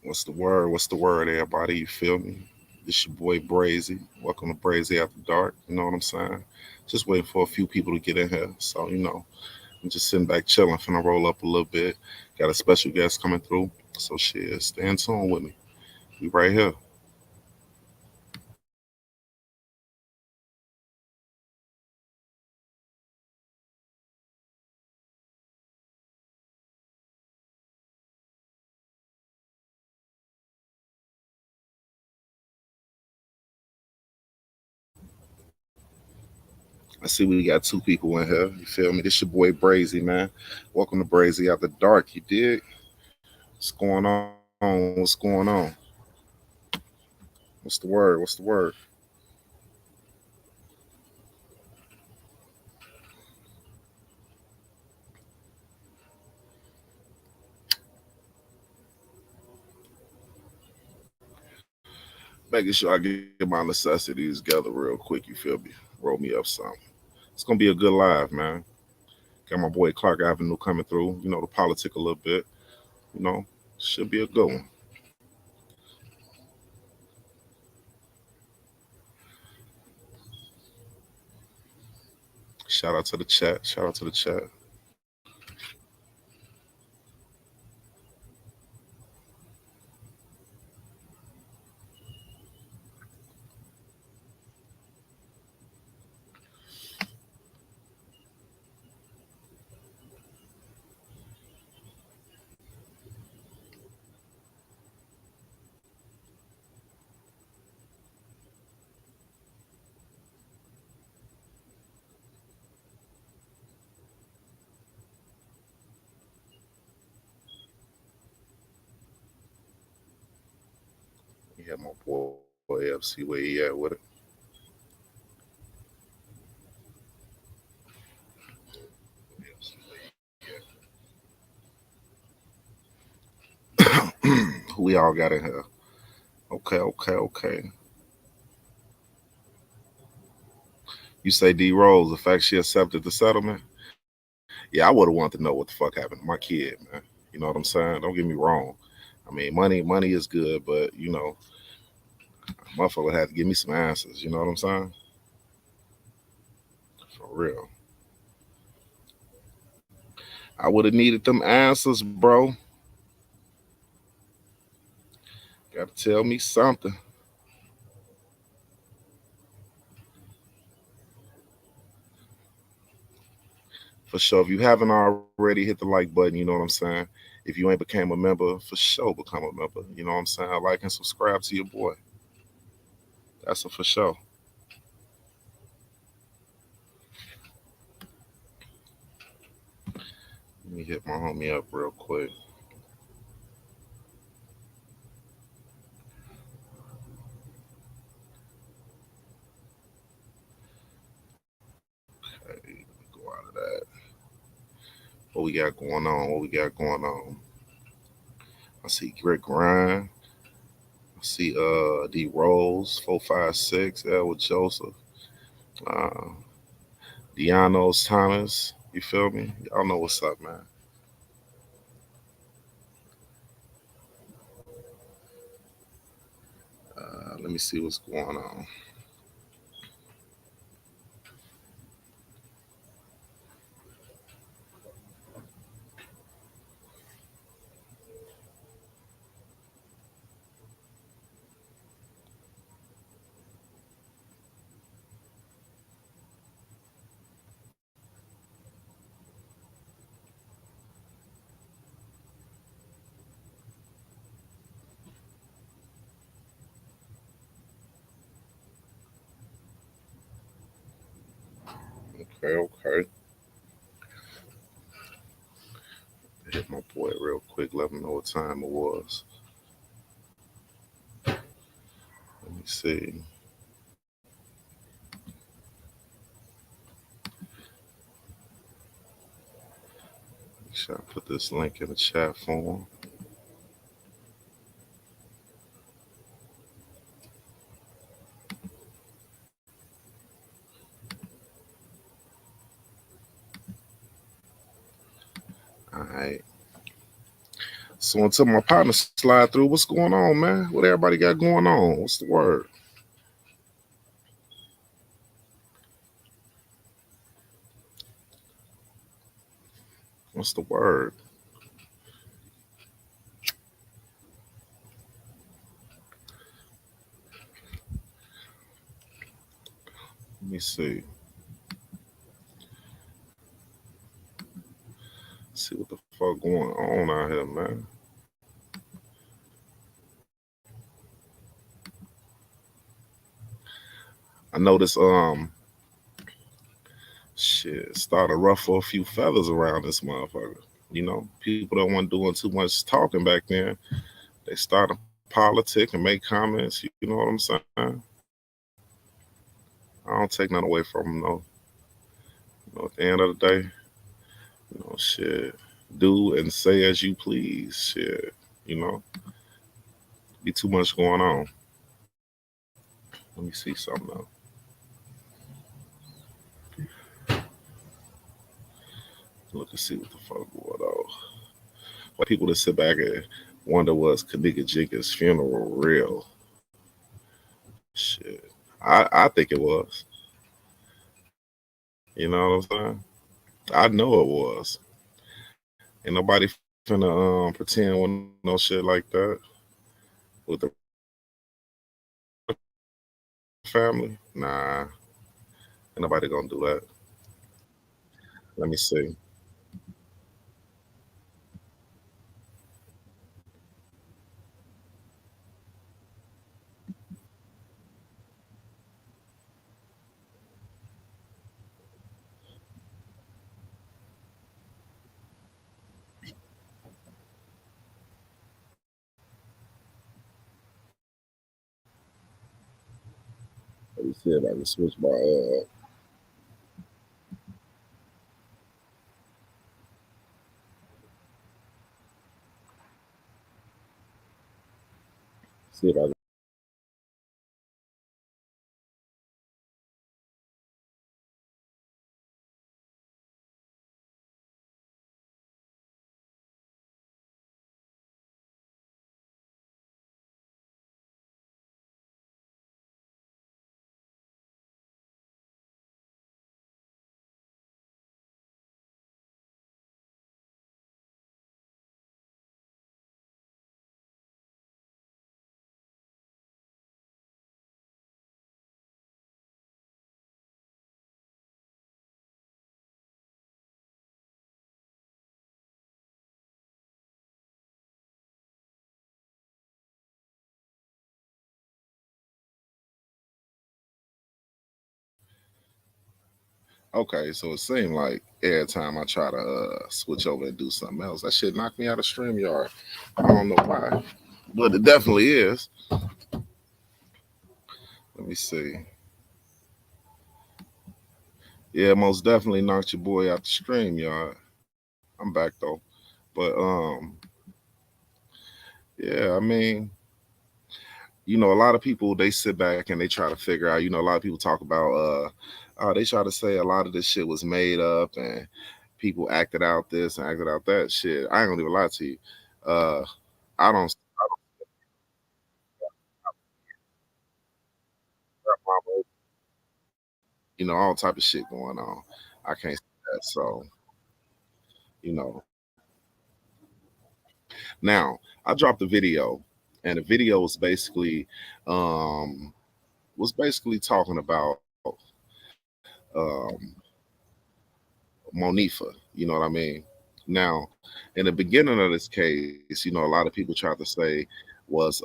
What's the word? What's the word, everybody? You feel me? This your boy Brazy. Welcome to Brazy After Dark. You know what I'm saying? Just waiting for a few people to get in here. So, I'm just sitting back chilling, finna roll up a little bit. Got a special guest coming through. So shit, stay in tune with me. We right here. I see we got two people in here. You feel me? This your boy Brazy, man. Welcome to Brazy After Dark. You dig? What's going on? What's going on? What's the word? What's the word? Making sure I get my necessities together real quick. You feel me? Roll me up some. It's gonna be a good live, man. Got my boy Clark Avenue coming through. The politic a little bit. You know, should be a good one. Shout out to the chat. Shout out to the chat. We have my boy FC where he at with it. Who we all got in here? Okay, okay, okay. You say D Rose, the fact she accepted the settlement? Yeah, I would have wanted to know what the fuck happened to my kid, man. You know what I'm saying? Don't get me wrong. I mean, money is good, but motherfucker had to give me some answers. You know what I'm saying? For real. I would have needed them answers, bro. Got to tell me something. For sure. If you haven't already, hit the like button. You know what I'm saying? If you ain't became a member, for sure become a member. You know what I'm saying? Like and subscribe to your boy. That's a for sure. Let me hit my homie up real quick. Okay, go out of that. What we got going on? What we got going on? I see Rick Ryan. I see D Rose, 456, Edward Joseph, uh Deanos Thomas. You feel me? Y'all know what's up, man. Let me see what's going on. Okay, okay. Hit my boy real quick. Let him know what time it was. Let me see. Make sure I put this link in the chat for him. All right. So until my partner slide through, what's going on, man? What everybody got going on? What's the word? What's the word? Let me see. See what the fuck going on out here, man. I noticed shit started to ruffle a few feathers around this motherfucker. People that weren't doing too much talking back then. They started politic and make comments. You know what I'm saying? I don't take nothing away from them though. At the end of the day, shit, do and say as you please. Shit, you know, be too much going on. Let me see something though. Look and see what the fuck going on. Why people that sit back and wonder was Kenneka Jenkins' funeral real? Shit, I think it was. You know what I'm saying? I know it was. Ain't nobody finna pretend with no shit like that with the family. Nah, ain't nobody gonna do that. Let me see. Let me see if I can switch my see if I can. Okay, so it seemed like every time I try to switch over and do something else, that shit knocked me out of StreamYard. I don't know why, but it definitely is. Let me see. Yeah, most definitely knocked your boy out the StreamYard. I'm back though, but yeah, I mean, a lot of people they sit back and they try to figure out. A lot of people talk about they try to say a lot of this shit was made up and people acted out this and acted out that shit. I ain't gonna even lie to you. Uh, I don't. All type of shit going on. I can't say that. So, you know. Now, I dropped a video, and the video was basically talking about um Monifa. You know what I mean? Now, in the beginning of this case, a lot of people tried to say was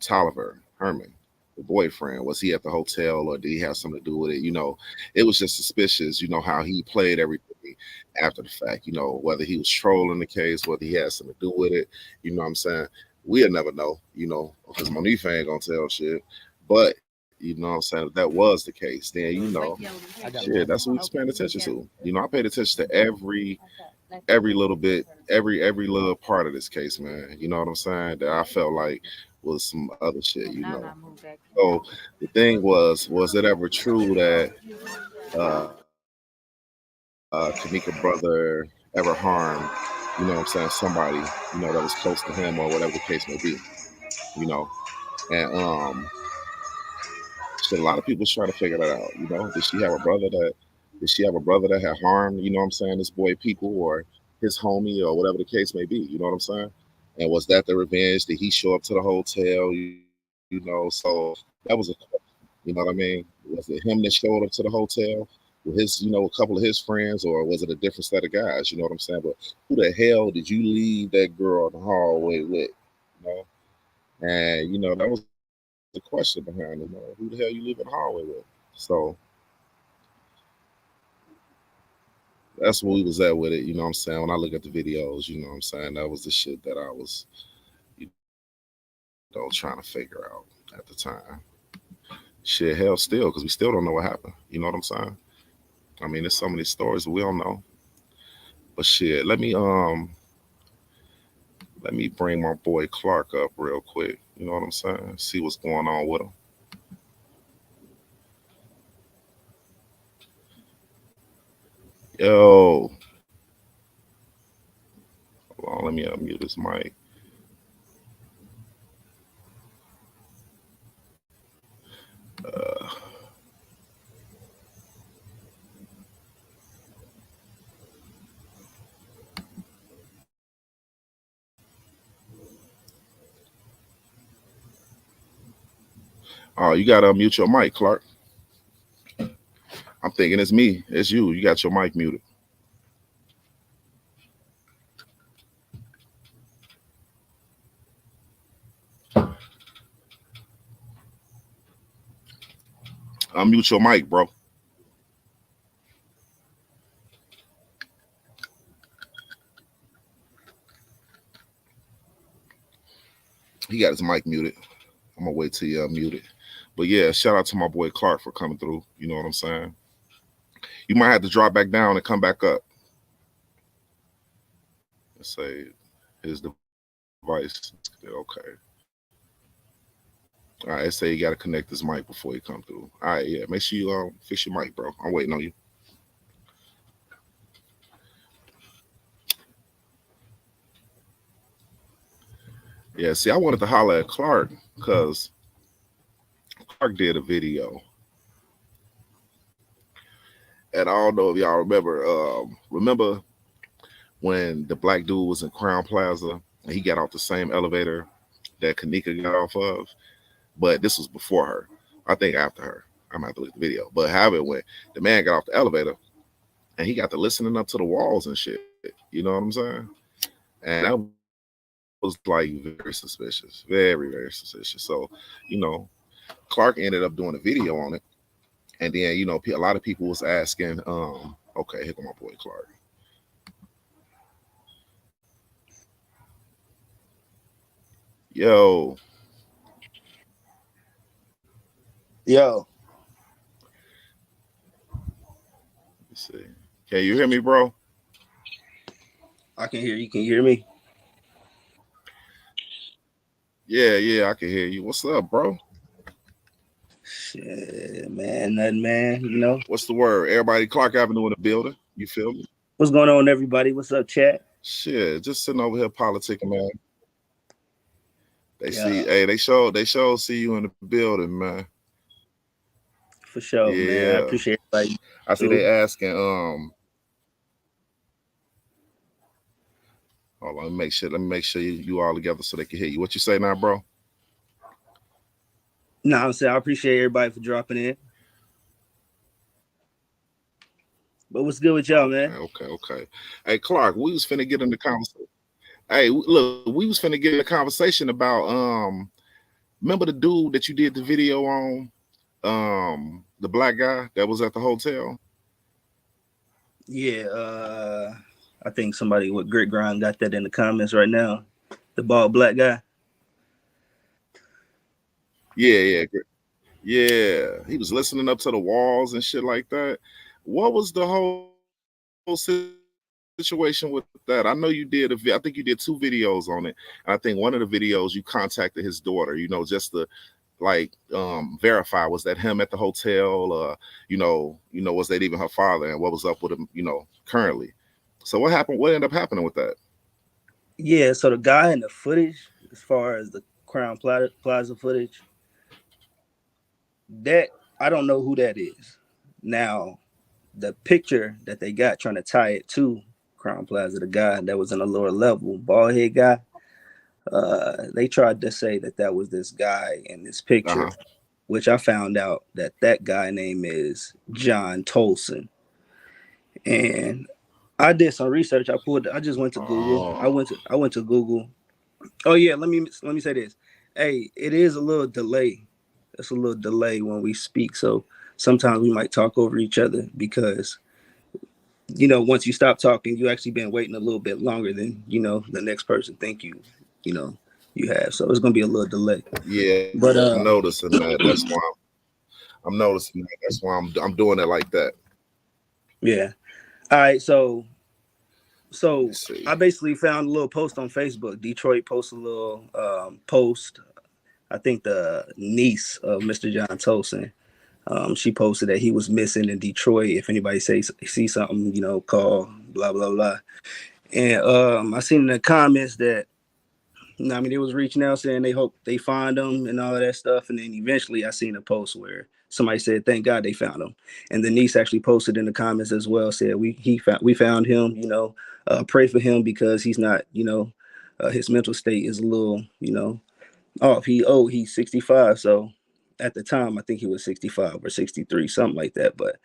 Tolliver Herman, the boyfriend. Was he at the hotel or did he have something to do with it? It was just suspicious, how he played everything after the fact, whether he was trolling the case, whether he had something to do with it. You know what I'm saying? We'll never know, because Monifa ain't gonna tell shit. But you know what I'm saying? If that was the case, then shit, that's what we was paying attention to. I paid attention to every little bit, every little part of this case, man. You know what I'm saying? That I felt like was some other shit. So the thing was it ever true that Kenneka brother ever harmed Monifa? you know what I'm saying, somebody, that was close to him or whatever the case may be, you know. And shit, a lot of people's trying to figure that out, did she have a brother that had harmed, you know what I'm saying, this boy people or his homie or whatever the case may be, you know what I'm saying? And was that the revenge? Did he show up to the hotel, so that was a question, you know what I mean? Was it him that showed up to the hotel with his, a couple of his friends, or was it a different set of guys, you know what I'm saying? But who the hell did you leave that girl in the hallway with, you know? And, that was the question behind it, who the hell you leave in the hallway with? So that's where we was at with it, you know what I'm saying? When I look at the videos, you know what I'm saying? That was the shit that I was, trying to figure out at the time. Shit, hell still, because we still don't know what happened. You know what I'm saying? I mean, there's so many stories that we don't know. But shit, let me bring my boy Clark up real quick. You know what I'm saying? See what's going on with him. Yo, hold on, let me unmute his mic. Uh, oh, you gotta unmute your mic, Clark. I'm thinking it's me. It's you. You got your mic muted. Unmute your mic, bro. He got his mic muted. I'm gonna wait till you unmute it. But yeah, shout out to my boy Clark for coming through. You know what I'm saying? You might have to drop back down and come back up. Let's say his device. Okay. All right, let's say you gotta connect this mic before you come through. All right, yeah. Make sure you fix your mic, bro. I'm waiting on you. Yeah, see, I wanted to holler at Clark because Clark did a video. And I don't know if y'all remember when the black dude was in Crown Plaza and he got off the same elevator that Kenneka got off of, but this was before her. I think after her. I'm gonna have to look at the video. But however it went, the man got off the elevator and he got to listening up to the walls and shit. You know what I'm saying? And that was like very suspicious. Very, very suspicious. So, you know, Clark ended up doing a video on it. And then, a lot of people was asking, okay, here go my boy Clark. Yo, Yo, let's see. Can you hear me, bro? I can hear you. Can you hear me? Yeah, yeah, I can hear you. What's up, bro? Shit, man, nothing, man. What's the word? Everybody, Clark Avenue in the building. You feel me? What's going on, everybody? What's up, chat? Shit, just sitting over here politicking, man. They see, Yeah, hey, they show see you in the building, man. for sure, man. I Yeah, appreciate everybody I see they through. asking. Hold on, let me make sure you all together so they can hear you. What you say now, bro? No, I'm saying I appreciate everybody for dropping in. But what's good with y'all, Okay, man? okay, okay. Hey, Clark, we was finna get in the conversation. Hey, look, we was finna get in the conversation about remember the dude that you did the video on, the black guy that was at the hotel. Yeah, I think somebody with Grit Grind got that in the comments right now. The bald black guy. Yeah, yeah, yeah. He was listening up to the walls and shit like that. What was the whole situation with that? I know you did I think you did 2 videos on it. And I think one of the videos you contacted his daughter, just to like verify was that him at the hotel, was that even her father and what was up with him, currently. So what happened? What ended up happening with that? Yeah, so the guy in the footage, as far as the Crown Plaza footage, that I don't know who that is. Now, the picture that they got trying to tie it to Crown Plaza, the guy that was in a lower level, bald head guy, they tried to say that that was this guy in this picture, Uh-huh. which I found out that that guy name is John Tolson. And I did some research. I just went to Google. Oh, I went to Google. Oh yeah, let me say this. Hey, it is a little delay. It's a little delay when we speak, so sometimes we might talk over each other because once you stop talking, you actually been waiting a little bit longer than the next person think you know you have. So it's gonna be a little delay. yeah, But I'm noticing that. I'm noticing that. That's why I'm doing it like that. yeah. All right. Let me So see. I basically found a little post on Facebook. Detroit posted a little post. I think the niece of Mr. John Tolson. She posted that he was missing in Detroit. If anybody see something, call blah blah blah. And I seen in the comments that I mean, they was reaching out saying they hope they find him and all of that stuff. And then eventually, I seen a post where somebody said, "Thank God they found him." And the niece actually posted in the comments as well, said, we found him. Pray for him because he's not, his mental state is a little, off. He's 65, so at the time I think he was 65 or 63, something like that. But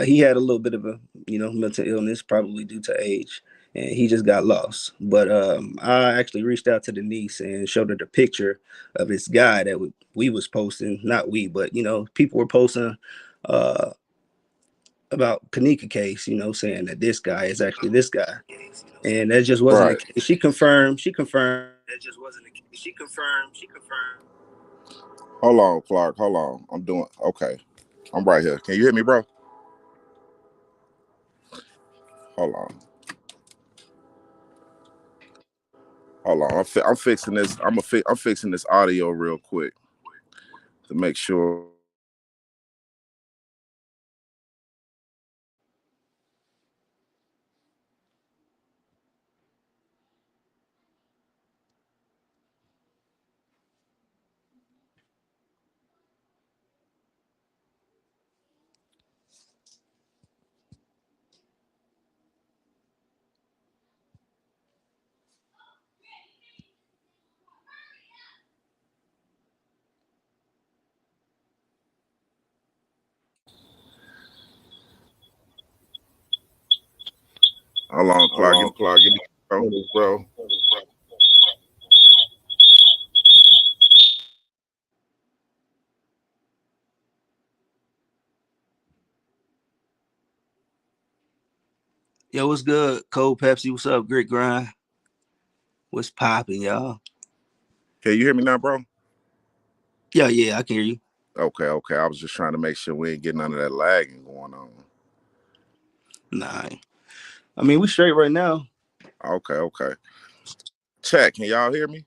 he had a little bit of a mental illness, probably due to age, and he just got lost. But I actually reached out to the niece and showed her the picture of this guy that we was posting, not we, but people were posting uh, about Kenneka case, saying that this guy is actually this guy, and that just wasn't the Right. case. She confirmed Hold on, Clark. Hold on. I'm doing okay. I'm right here. Can you hear me, bro? Hold on. Hold on. I'm fixing this. I'm fixing this audio real quick to make sure. Hold on, Clark. Give me, bro. Yo, what's good? Cold Pepsi, what's up? Great grind. What's popping, y'all? Can you hear me now, bro? Yeah, yeah, I can hear you. Okay. I was just trying to make sure we ain't getting none of that lagging going on. Nah, I mean we straight right now. Okay. Check. Can y'all hear me?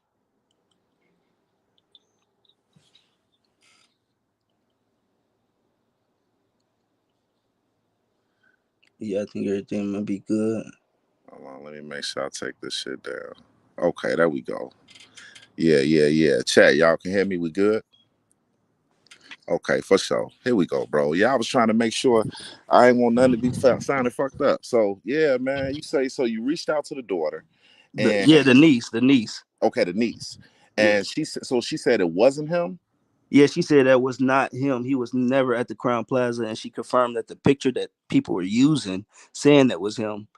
Yeah, I think everything might be good. Hold on. Let me make sure I take this shit down. Okay, there we go. Yeah. Chat, y'all can hear me? We good? Okay, for sure. Here we go, bro. Yeah, I was trying to make sure I ain't want nothing to be sounding fucked up. So yeah, man, you say so. You reached out to the daughter, and The niece. okay, the niece, Yeah, and she said it wasn't him. yeah. She said that was not him. He was never at the Crown Plaza, and she confirmed that the picture that people were using, saying that was him,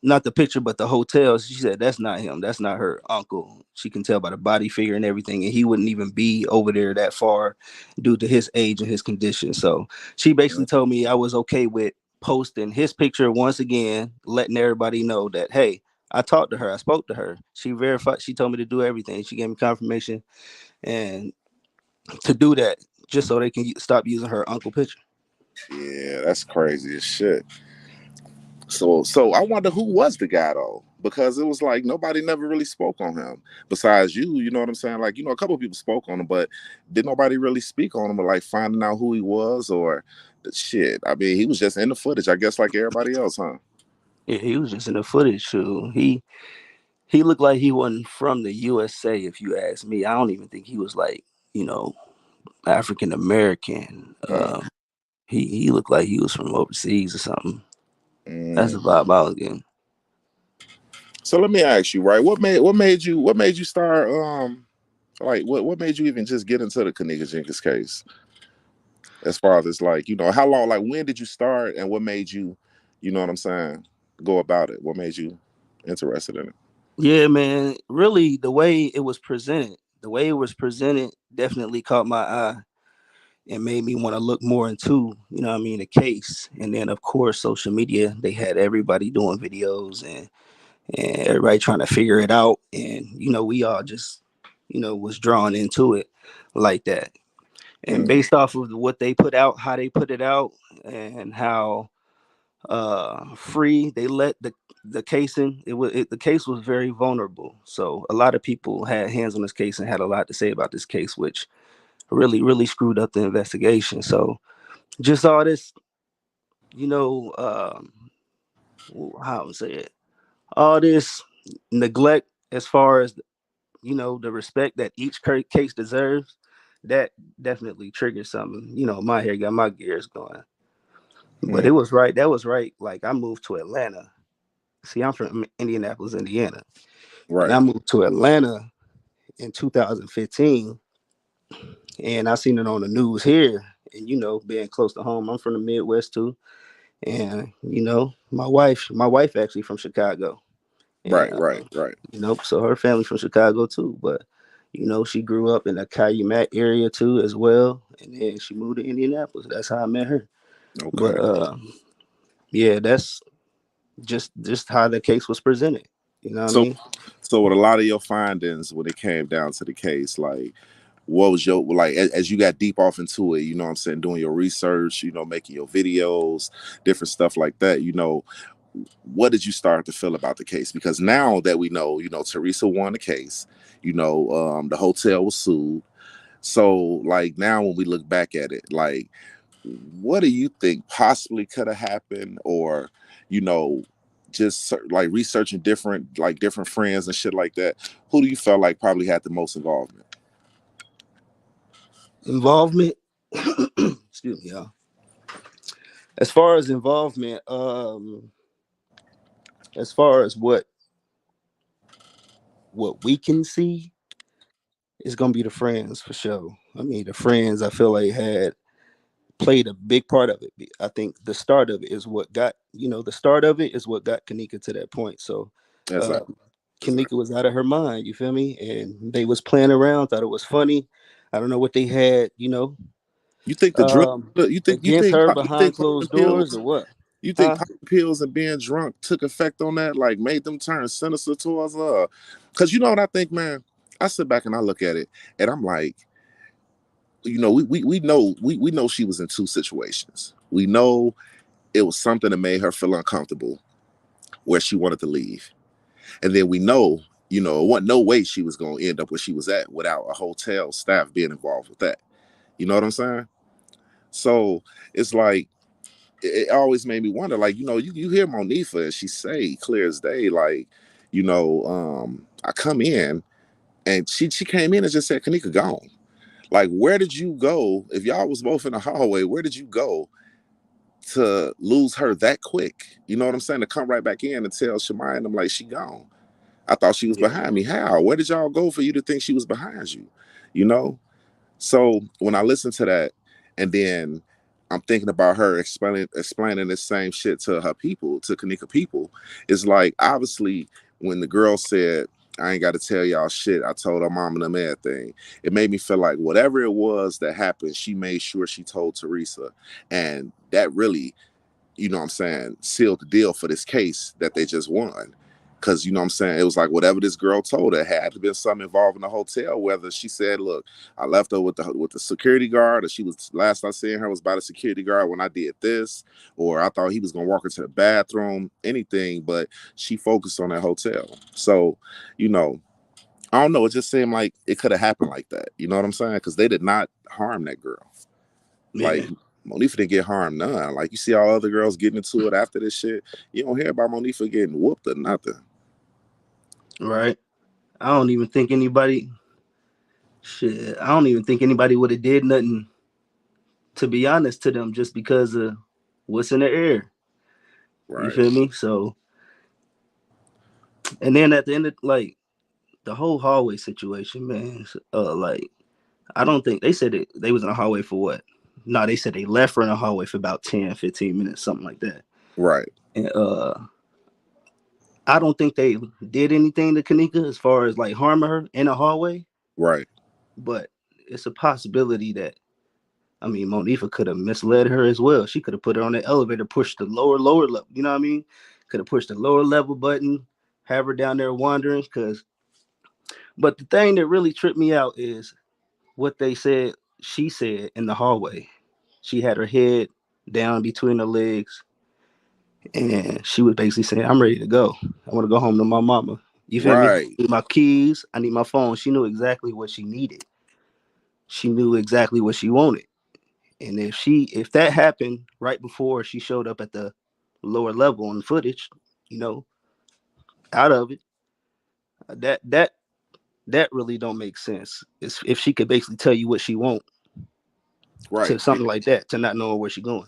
not the picture but the hotel, she said that's not him, that's not her uncle. She can tell by the body figure and everything, and he wouldn't even be over there that far due to his age and his condition. So she basically told me I was okay with posting his picture once again, letting everybody know that, hey, I talked to her, I spoke to her, she verified, she told me to do everything, she gave me confirmation, and to do that just so they can stop using her uncle picture. Yeah, that's crazy as shit. So I wonder who was the guy though, because it was like nobody never really spoke on him besides you. You know what I'm saying? Like a couple of people spoke on him, but did nobody really speak on him or like finding out who he was or the shit? I mean, he was just in the footage, I guess, like everybody else, huh? Yeah, he was just in the footage. So He looked like he wasn't from the USA. If you ask me, I don't even think he was like, you know, African American. Mm, He looked like he was from overseas or something. That's mm. the vibe I was getting. So let me ask you, right? What made you start like what made you even just get into the Kenneka Jenkins case? As far as like, how long, like when did you start and what made you, you know what I'm saying, go about it? What made you interested in it? Yeah, man. Really, the way it was presented, definitely caught my eye and made me want to look more into, the case. And then, of course, social media. They had everybody doing videos and everybody trying to figure it out. And we all just, was drawn into it like that. And Mm, based off of what they put out, how they put it out, and how free they let the case in, the case was very vulnerable. So a lot of people had hands on this case and had a lot to say about this case, which really screwed up the investigation. So just all this, you know, um, how I would say it, all this neglect as far as the respect that each case deserves, that definitely triggered something. My hair got my gears going. But mm, it was right. That was right. Like I moved to Atlanta. See, I'm from Indianapolis, Indiana, and I right, moved to Atlanta in 2015, and I seen it on the news here. And being close to home, I'm from the Midwest too, and my wife actually from Chicago, and right, right, right. so her family from Chicago too. But she grew up in the Calumet area too as well, and then she moved to Indianapolis. That's how I met her. But Okay. yeah, that's just how the case was presented. You know what I So mean? so with a lot of your findings when it came down to the case, like what was your, like as you got deep off into it, you know what I'm saying, doing your research, making your videos, different stuff like that, what did you start to feel about the case? Because now that we know, Teresa won the case, the hotel was sued. So like now when we look back at it, like what do you think possibly could have happened, or you know just like researching different friends and shit like that, who do you feel like probably had the most involvement? Involvement. Excuse me, y'all. As far as involvement, as far as what we can see, it's gonna be the friends for sure. I mean, the friends I feel like had played a big part of it. I think the start of it is what got the start of it is what got Kenneka to that point. So uh, Exactly. Kenneka Exactly. was out of her mind. You feel me? And they was playing around, thought it was funny. I don't know what they had, You think the drug, against her behind closed doors or what? you think Huh? popping pills and being drunk took effect on that, like made them turn sinister towards because you know what I think, man. I sit back and I look at it and I'm like, we know she was in two situations. We know it was something that made her feel uncomfortable where she wanted to leave. And then we know, it wasn't no way she was going to end up where she was at without a hotel staff being involved with that. You know what I'm saying? So it's like, it always made me wonder, like, you hear Monifa and she say clear as day, like, I come in and she came in and just said, Kenneka gone. Like, where did you go? If y'all was both in the hallway, where did you go to lose her that quick? You know what I'm saying? To come right back in and tell Shemaya and them like she gone. I thought she was Yeah. behind me. How? Where did y'all go for you to think she was behind you? You know? So when I listen to that, and then I'm thinking about her explaining the same shit to her people, to Kenneka people, it's like obviously when the girl said, I ain't got to tell y'all shit, I told her mom and them everything. It made me feel like whatever it was that happened, she made sure she told Teresa. And that really, what I'm saying, sealed the deal for this case that they just won. Cause you know what I'm saying, it was like whatever this girl told her had to been something involved in the hotel. Whether she said, "Look, I left her with the security guard," or she was last I seen her was by the security guard when I did this, or I thought he was gonna walk into the bathroom, anything, but she focused on that hotel. So, you know, I don't know. It just seemed like it could have happened like that. You know what I'm saying? Because they did not harm that girl. Like Yeah. Monifa didn't get harmed none. Like you see all other girls getting into it after this shit. You don't hear about Monifa getting whooped or nothing. Right. I don't even think anybody. Shit. I don't even think anybody would have did nothing. To be honest to them, just because of what's in the air. You Right. feel me? So, and then at the end of like the whole hallway situation, man. Like I don't think they said it. They was in the hallway for what? No, they said they left her in the hallway for about 10, 15 minutes, something like that. Right. And I don't think they did anything to Kenneka as far as like harming her in the hallway, Right. but it's a possibility that I mean Monifa could have misled her as well. She could have put her on the elevator, pushed the lower level. You know what I mean? Could have pushed the lower level button, have her down there wandering. Cause, but the thing that really tripped me out is what they said. She said in the hallway. She had her head down between her legs, and she was basically saying, "I'm ready to go. I want to go home to my mama." You feel me? Right. I need my keys. I need my phone. She knew exactly what she needed. She knew exactly what she wanted. And if that happened right before she showed up at the lower level on the footage, you know, out of it, that that really don't make sense. It's if she could basically tell you what she want Right. to something like that, to not knowing where she going.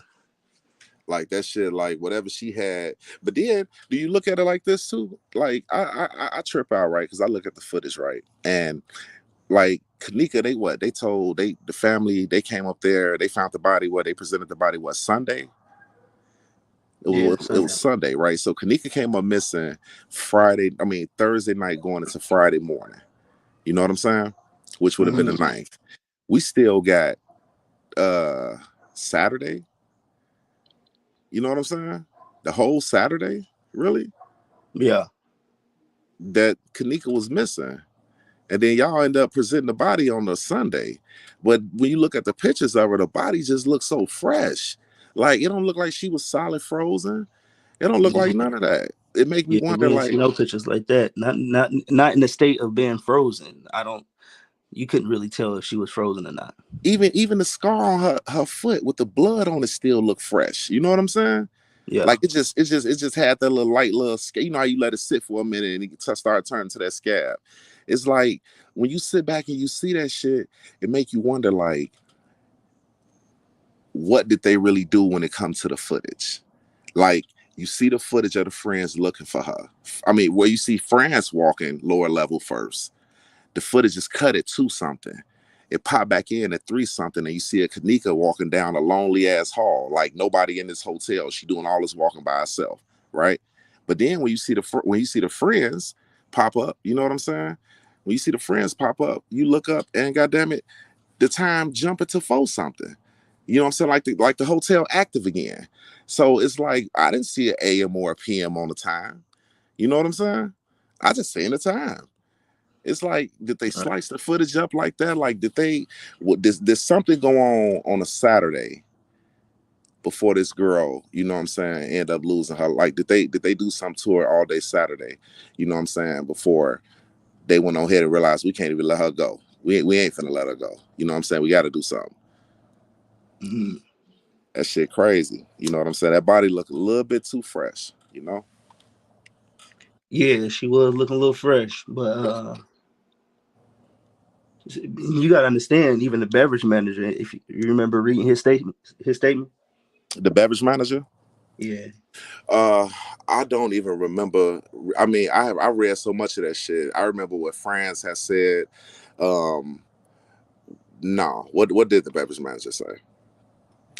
Like that shit, like whatever she had. But then, do you look at it like this too? Like I trip out, right? Because I look at the footage, right, and like Kenneka, they what they told the family they came up there, they found the body. What they presented the body was Sunday. Yeah, It Sunday. was Sunday, right? So Kenneka came up missing Friday. I mean Thursday night, going into Friday morning. You know what I'm saying? Which would have been the Mm-hmm. ninth. We still got uh Saturday. You know what I'm saying? The whole Saturday, really, Yeah. that Kenneka was missing. And then y'all end up presenting the body on the Sunday. But when you look at the pictures of her, the body just looks so fresh. Like it don't look like she was solid frozen. It don't look like Mm-hmm. none of that. It make me Yeah, wonder, we ain't see like, no pictures like that. Not in the state of being frozen. I don't. You couldn't really tell if she was frozen or not. even the scar on her foot with the blood on it still look fresh. You know what I'm saying? Yeah. Like it just had that little light little you know how you let it sit for a minute and it start turning to that scab. It's like when you sit back and you see that shit, it make you wonder like what did they really do when it comes to the footage? Like you see the footage of the friends looking for her. I mean, where you see France walking lower level first, the footage is cut at 2 something. It popped back in at 3 something, and you see a Kenneka walking down a lonely ass hall, like nobody in this hotel. She doing all this walking by herself, right? But then when you see the friends pop up, you know what I'm saying? When you see the friends pop up, you look up and goddamn it, the time jumping to 4 something. You know what I'm saying? Like the hotel active again. So it's like I didn't see an AM or a PM on the time. You know what I'm saying? I just seen the time. It's like, did they Right. slice the footage up like that? Like, did they? What? Did something go on a Saturday before this girl? You know what I'm saying? End up losing her. Like, did they do something to her all day Saturday? You know what I'm saying? Before they went on ahead and realized we can't even let her go. We ain't finna let her go. You know what I'm saying? We got to do something. Mm-hmm. That shit crazy. You know what I'm saying? That body look a little bit too fresh. You know? Yeah, she was looking a little fresh, but you got to understand. Even the beverage manager, if you remember reading his statement. The beverage manager. Yeah. Uh, I don't even remember. I mean, I read so much of that shit. I remember what France has said. Um, no, what did the beverage manager say?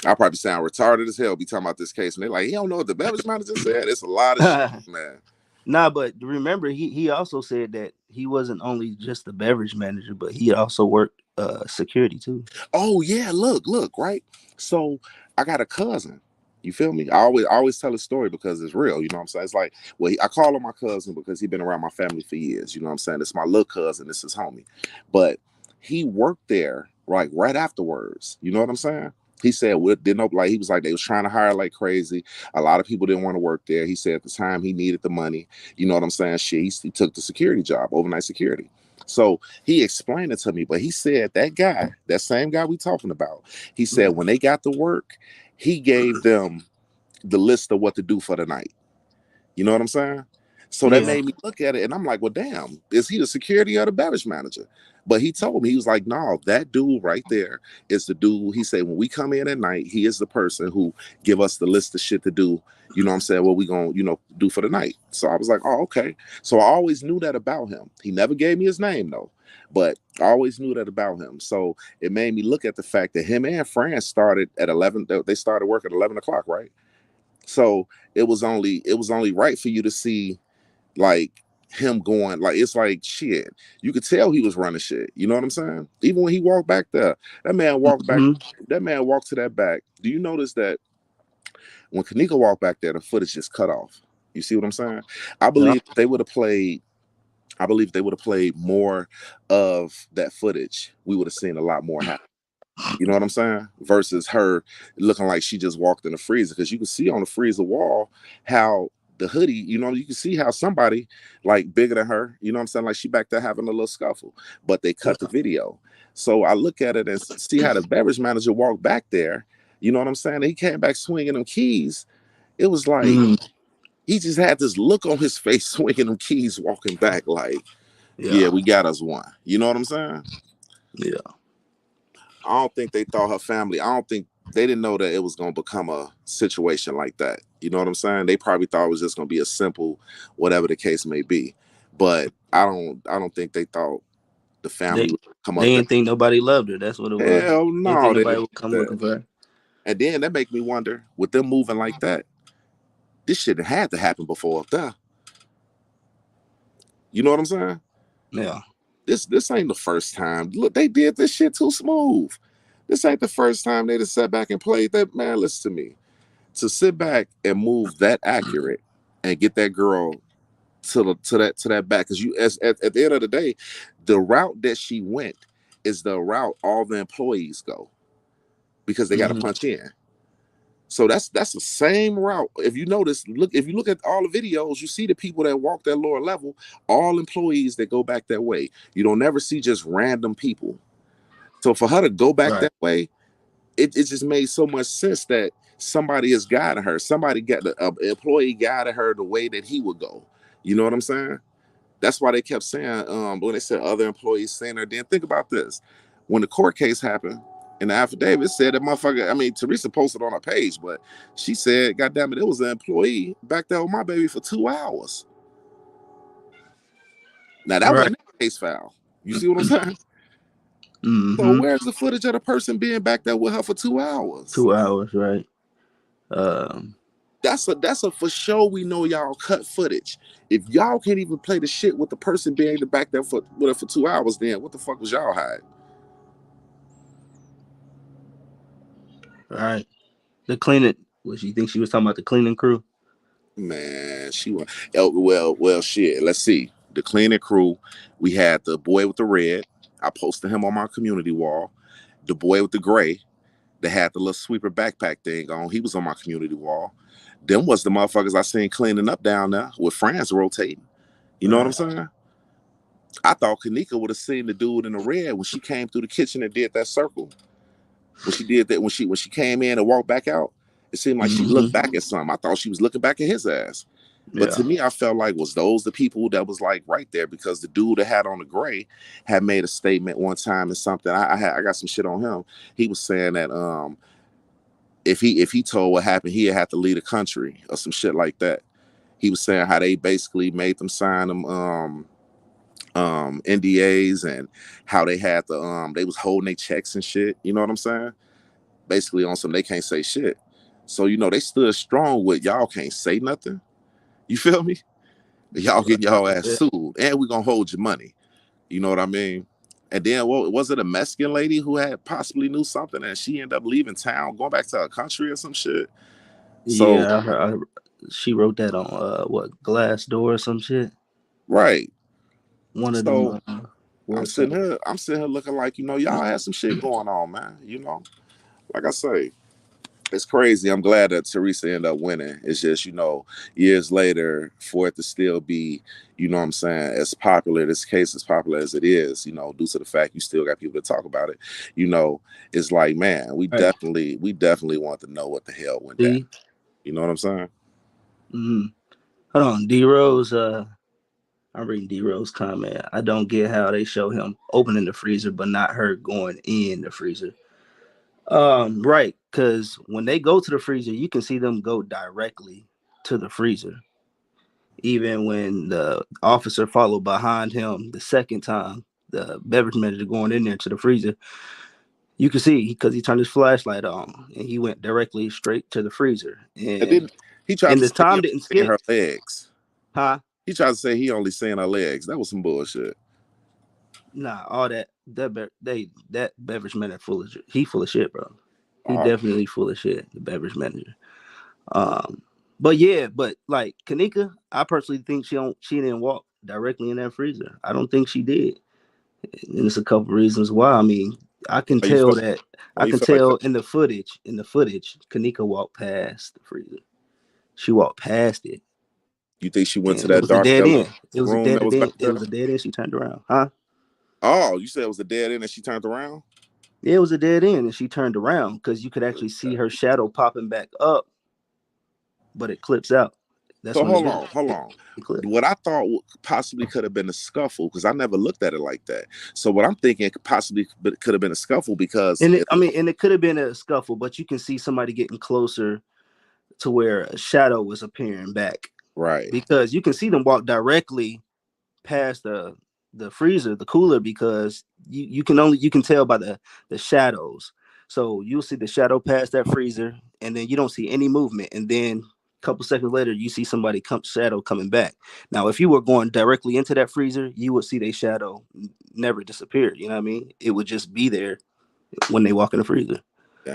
I probably sound retarded as hell. Be talking about this case, and they're like, "You don't know what the beverage manager said." It's a lot of shit, man. Nah, but remember, he also said that he wasn't only just the beverage manager, but he also worked security too. Oh yeah, look, right. So I got a cousin. You feel me? I always tell a story because it's real. You know what I'm saying? It's like, well, I call him my cousin because he's been around my family for years. You know what I'm saying? It's my little cousin. This is homie, but he worked there right afterwards. You know what I'm saying? He said, well, didn't know, like he was like they was trying to hire like crazy. A lot of people didn't want to work there. He said at the time he needed the money. You know what I'm saying? Shit, he took the security job, overnight security. So he explained it to me, but he said that guy, that same guy we talking about, he said Yeah. when they got to work, he gave them the list of what to do for the night. You know what I'm saying? So that Yeah. made me look at it, and I'm like, well, damn, is he the security or the beverage manager? But he told me, he was like, no, that dude right there is the dude. He said, when we come in at night, he is the person who give us the list of shit to do. You know what I'm saying? What we gonna, do for the night. So I was like, oh, okay. So I always knew that about him. He never gave me his name though, but I always knew that about him. So it made me look at the fact that him and Fran started at 11. They started work at 11 o'clock, right? So it was only right for you to see like him going, like, it's like shit. You could tell he was running shit. You know what I'm saying? Even when he walked back there, that man walked back. Hmm. That man walked to that back. Do you notice that when Kenneka walked back there, the footage just cut off? You see what I'm saying? I Yeah. believe they would have played. I believe they would have played more of that footage. We would have seen a lot more happen. You know what I'm saying? Versus her looking like she just walked in the freezer. Because you can see on the freezer wall how the hoodie, you can see how somebody like bigger than her, you know what I'm saying? Like she back there having a little scuffle, but they cut the video. So I look at it and see how the beverage manager walked back there. You know what I'm saying? He came back swinging them keys. It was like Hmm. he just had this look on his face swinging them keys, walking back like, yeah, Yeah. we got us one. You know what I'm saying? Yeah. I don't think they thought her family. I don't think they didn't know that it was going to become a situation like that. You know what I'm saying? They probably thought it was just going to be a simple, whatever the case may be. But I don't. I don't think they thought the They family would come they up there. didn't think nobody loved her. That's what it was. Hell They didn't think no, they nobody didn't would think come that. looking for her. And then that make me wonder, with them moving like that, this shit had to happen before up there. You know what I'm saying? Yeah. This ain't the first time. Look, they did this shit too smooth. This ain't the first time they just sat back and played that. Man, listen to me. To sit back and move that accurate and get that girl to that back, because you, as at the end of the day, the route that she went is the route all the employees go because they got to Hmm. punch in. So that's the same route. If you notice, if you look at all the videos, you see the people that walk that lower level, all employees that go back that way. You don't never see just random people. So for her to go back Right. that way, it just made so much sense that somebody is guiding her. Somebody got the employee guided her the way that he would go. You know what I'm saying? That's why they kept saying, when they said other employees saying her. Then think about this: when the court case happened, and the affidavit said that motherfucker. I mean, Teresa posted on her page, but she said, "God damn it, it was an employee back there with my baby for 2 hours." Now that Right. wasn't a case file. You see what I'm saying? So Hmm. where's the footage of the person being back there with her for 2 hours? 2 hours. Right. Um. That's a for sure. We know y'all cut footage. If y'all can't even play the shit with the person being back there with her for 2 hours, then what the fuck was y'all hiding? Right. The cleaning. What you think she was talking about? The cleaning crew. Man, she went. Oh, well, shit. Let's see. The cleaning crew. We had the boy with the red. I posted him on my community wall. The boy with the gray that had the little sweeper backpack thing on. He was on my community wall. Them was the motherfuckers I seen cleaning up down there with friends rotating. You know what I'm Right. saying? I thought Kenneka would have seen the dude in the red when she came through the kitchen and did that circle. When she did that, when she came in and walked back out, it seemed like she looked Hmm. back at something. I thought she was looking back at his ass. But Yeah. to me, I felt like was those the people that was like right there, because the dude that had on the gray had made a statement one time and something. I got some shit on him. He was saying that if he told what happened, he'd have to leave the country or some shit like that. He was saying how they basically made them sign them NDAs, and how they had the they was holding their checks and shit. You know what I'm saying? Basically on some they can't say shit. So they stood strong with y'all can't say nothing. You feel me? Y'all getting y'all ass Yeah. sued, and we gonna hold your money. You know what I mean? And then what was it? A Mexican lady who had possibly knew something, and she ended up leaving town, going back to her country or some shit. So Yeah. She wrote that on what Glassdoor or some shit. right. One of them So I'm sitting websites. here, I'm sitting here looking like y'all had some shit going on, man. Like I say, it's crazy. I'm glad that Teresa ended up winning. It's just, years later, for it to still be, what I'm saying, as popular, this case as popular as it is, due to the fact you still got people to talk about it, it's like, man, we Right. definitely want to know what the hell went down. See. You know what I'm saying? Hmm. Hold on, D Rose. I'm reading D Rose comment. I don't get how they show him opening the freezer, but not her going in the freezer. Right, because when they go to the freezer, you can see them go directly to the freezer. Even when the officer followed behind him the second time, the beverage manager going in there to the freezer, you can see because he turned his flashlight on and he went directly straight to the freezer. And And then he tried to the say he time only didn't seeing skip, her legs. huh? He tried to say he only seeing her legs. That was some bullshit. Nah, all that beverage manager full of shit. He full of shit, bro. He Oh, definitely full of shit. The beverage manager. Um, but yeah, but like Kenneka, I personally think she didn't walk directly in that freezer. I don't think she did, and there's a couple reasons why. I mean, I can you feel tell that why I you can feel like tell that? in the footage. Kenneka walked past the freezer. She walked past it, You think she went to and it that was a dark dead that little end. It was a room that dead was back end. It there? was a dead end. She turned around, huh? Oh, you said it was a dead end and she turned around? Yeah, it was a dead end, and she turned around because you could actually see her shadow popping back up, but it clips out. That's So when hold on, hold it, on. it clips. What I thought possibly could have been a scuffle, because I never looked at it like that. So what I'm thinking possibly could have been a scuffle because And it could have been a scuffle, but you can see somebody getting closer to where a shadow was appearing back right, because you can see them walk directly past the freezer, the cooler, because you can tell by the shadows. So you'll see the shadow past that freezer, and then you don't see any movement, and then a couple seconds later you see somebody come shadow coming back. Now, if you were going directly into that freezer, you would see their shadow never disappear. You know what I mean? It would just be there when they walk in the freezer.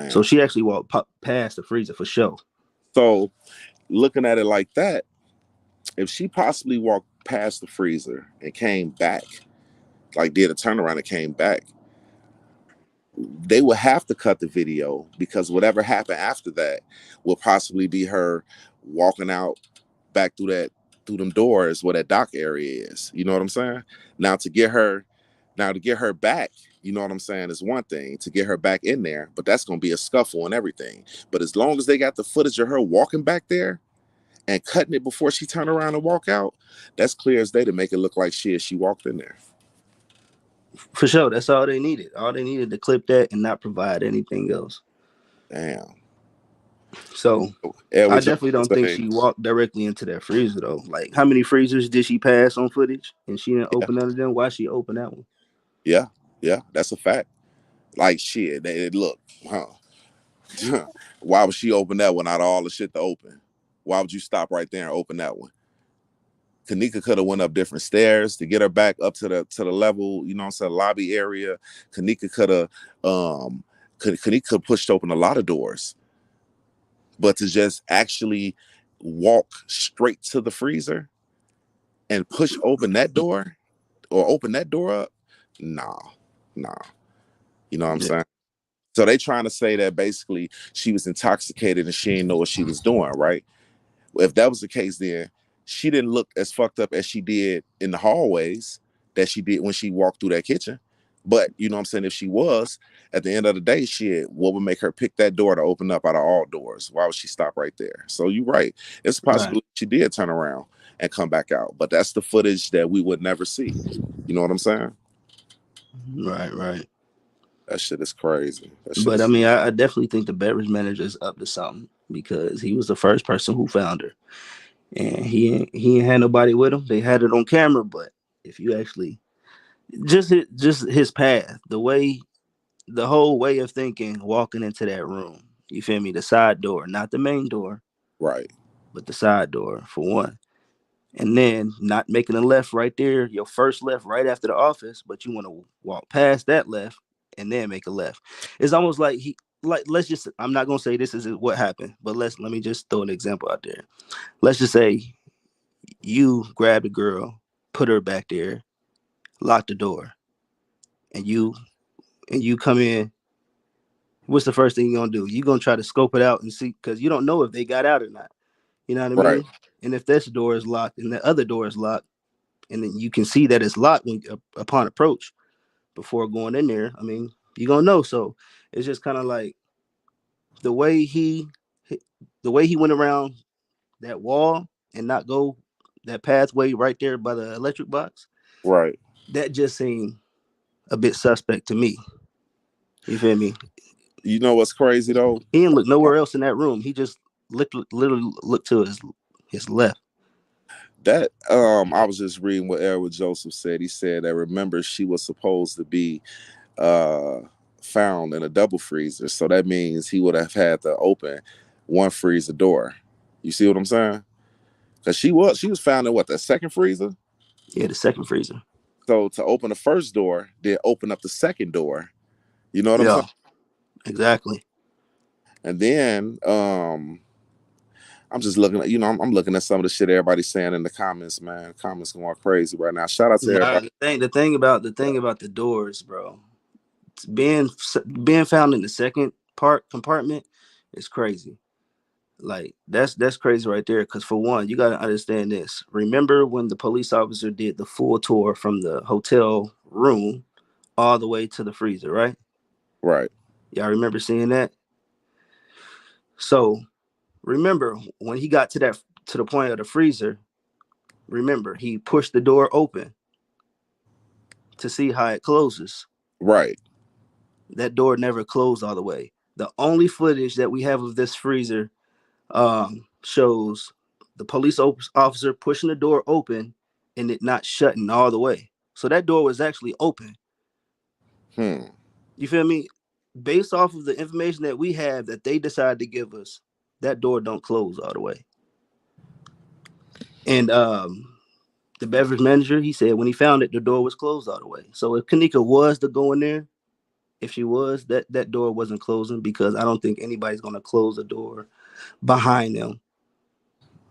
So damn. she actually walked past the freezer for sure. So looking at it like that, if she possibly walked past the freezer and came back, like did a turnaround and came back, they would have to cut the video because whatever happened after that will possibly be her walking out back through them doors where that dock area is. You know what I'm saying? Now to get her now to get her back, you know what I'm saying, is one thing to get her back in there, but that's gonna be a scuffle and everything. But as long as they got the footage of her walking back there and cutting it before she turned around and walk out, that's clear as day to make it look like she walked in there. For sure, that's all they needed. All they needed to clip that and not provide anything else. Damn. So I Edward definitely don't Jones think say, she walked directly into that freezer though. Like, how many freezers did she pass on footage and she didn't yeah, open none of them? Why she opened that one? yeah, yeah, that's a fact. Like shit, they look, huh? Why would she open that one out of all the shit to open? Why would you stop right there and open that one? Kenneka could have went up different stairs to get her back up to the level, you know what I'm saying, lobby area. Kenneka could have Kenneka pushed open a lot of doors. But to just actually walk straight to the freezer and push open that door or open that door up, nah, nah. You know what I'm Yeah. saying? So they trying to say that basically she was intoxicated and she didn't know what she was doing, right? If that was the case, then she didn't look as fucked up as she did in the hallways that she did when she walked through that kitchen. But you know what I'm saying? If she was, at the end of the day, shit, what would make her pick that door to open up out of all doors? Why would she stop right there? So you're right. It's a Right. possibility she did turn around and come back out. But that's the footage that we would never see. You know what I'm saying? Right. Right. That shit is crazy. That shit But I is mean, I definitely think the beverage manager is up to something because he was the first person who found her, and he ain't had nobody with him. They had it on camera, but if you actually just his path, the whole way of thinking, walking into that room, you feel me? The side door, not the main door, right. but the side door for one. And then not making a left right there, your first left right after the office, but you want to walk past that left and then make a left. It's almost like let's just, I'm not gonna say this is what happened, but let me just throw an example out there. Let's just say you grabbed a girl, put her back there, lock the door, and you come in. What's the first thing you're gonna do? You're gonna try to scope it out and see, because you don't know if they got out or not. You know what I Right. mean? And if this door is locked and the other door is locked, and then you can see that it's locked upon approach before going in there, I mean, you're gonna know. So it's just kind of like the way he the way he went around that wall and not go that pathway right there by the electric box, Right. that just seemed a bit suspect to me. You feel me? You know what's crazy though? He didn't look nowhere else in that room. He just literally looked to his left. That I was just reading what Edward Joseph said. He said that remember she was supposed to be uh found in a double freezer. So that means he would have had to open one freezer door. You see what I'm saying? Because she was found in what, the second freezer? Yeah, the second freezer. So to open the first door, then open up the second door. You know what I'm saying? Yeah, exactly. And then I'm just looking at, I'm looking at some of the shit everybody's saying in the comments, man. Comments going crazy right now. Shout out to Nah, everybody. the thing about the doors, bro. Being being found in the second part compartment is crazy. Like that's crazy right there. Because for one, you got to understand this. Remember when the police officer did the full tour from the hotel room all the way to the freezer, right? Right, Y'all remember seeing that? So remember when he got to the point of the freezer. Remember he pushed the door open to see how it closes. right. That door never closed all the way. The only footage that we have of this freezer shows the police officer pushing the door open and it not shutting all the way. So that door was actually open. Hmm. You feel me? Based off of the information that we have that they decided to give us, that door don't close all the way. And the beverage manager, he said when he found it, the door was closed all the way. So if Kenneka was to go in there, if she was, that door wasn't closing because I don't think anybody's gonna close the door behind them,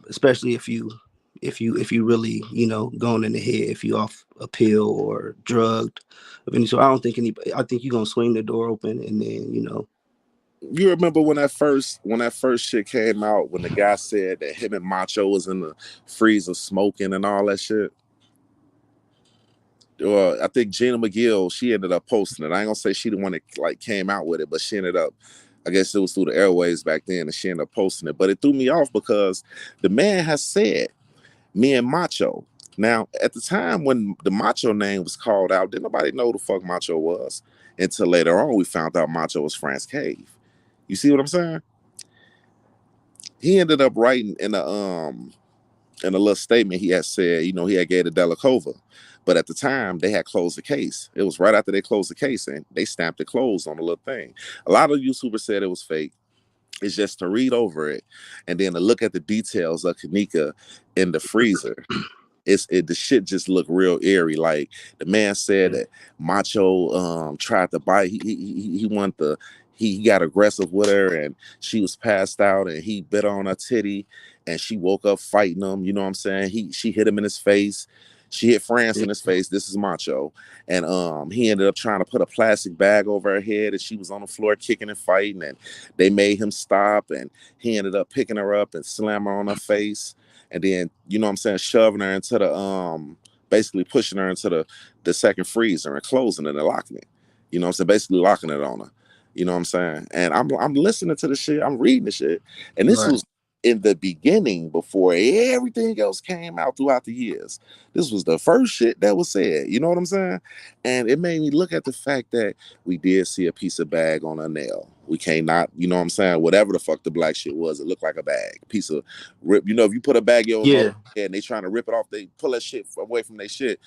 especially if you really going in the head, if you off a pill or drugged of any sort. I don't think anybody. I think you're gonna swing the door open and then You remember when that first shit came out, when the guy said that him and Macho was in the freezer smoking and all that shit? I think Gina McGill, she ended up posting it. I ain't gonna say she the one that like came out with it, but she ended up, I guess it was through the airwaves back then, and she ended up posting it. But it threw me off because the man has said me and Macho. Now, at the time when the Macho name was called out, didn't nobody know who the fuck Macho was until later on we found out Macho was France Cave. You see what I'm saying? He ended up writing in a little statement. He had said, he had gave to Delacova, but at the time they had closed the case. It was right after they closed the case, and they stamped it closed on the little thing. A lot of YouTubers said it was fake. It's just to read over it and then to look at the details of Kenneka in the freezer. The shit just looked real eerie. Like the man said that Macho tried to bite. He wanted to. He got aggressive with her, and she was passed out, and he bit on her titty, and she woke up fighting him. You know what I'm saying? She hit him in his face. She hit France in his face. This is Macho, and he ended up trying to put a plastic bag over her head, and she was on the floor kicking and fighting, and they made him stop, and he ended up picking her up and slamming her on her face, and then shoving her into the basically pushing her into the second freezer and closing it and locking it. Basically locking it on her. You know what I'm saying? And I'm listening to the shit, I'm reading the shit, and this right. was in the beginning before everything else came out throughout the years. This was the first shit that was said. You know what I'm saying? And it made me look at the fact that we did see a piece of bag on a nail. We can't not, you know what I'm saying? Whatever the fuck the black shit was, it looked like a bag, piece of rip. If you put a bag over Yeah, and they trying to rip it off, they pull that shit away from their shit.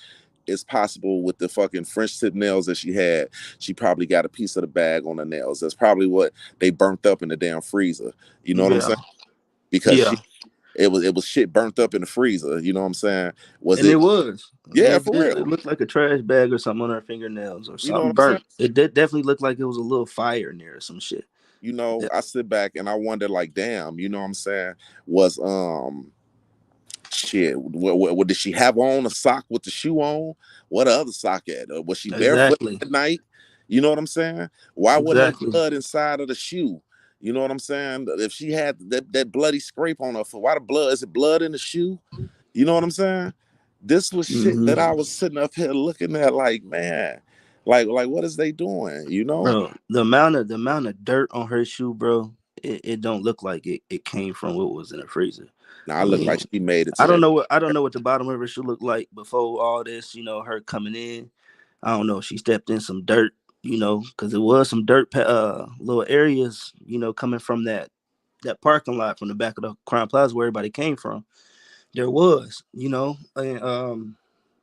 It's possible with the fucking French tip nails that she had, she probably got a piece of the bag on the nails. That's probably what they burnt up in the damn freezer. You know what I'm yeah, saying? Because yeah. it was shit burnt up in the freezer. You know what I'm saying? Was And it it? was. Yeah, for It real. looked like a trash bag or something on her fingernails or You know what something I'm saying? burnt. It did definitely look like it was a little fire in there or some shit. Yeah. I sit back and I wonder, like, damn, you know what I'm saying? Was shit, what did she have on a sock with the shoe on? What other sock at? Was she barefoot Exactly. at night? You know what I'm saying? Why wasn't there Exactly. blood inside of the shoe? You know what I'm saying? If she had that bloody scrape on her foot, why the blood? Is it blood in the shoe? You know what I'm saying? This was shit Hmm. that I was sitting up here looking at, like, man, like what is they doing? You know? Bro, the amount of dirt on her shoe, bro, it don't look like it came from what was in the freezer. Now I I look mean, like she made it to that. I don't know what the bottom of her should look like before all this. Her coming in. I don't know if she stepped in some dirt. Because it was some dirt, little areas. Coming from that parking lot from the back of the Crown Plaza where everybody came from. There was, and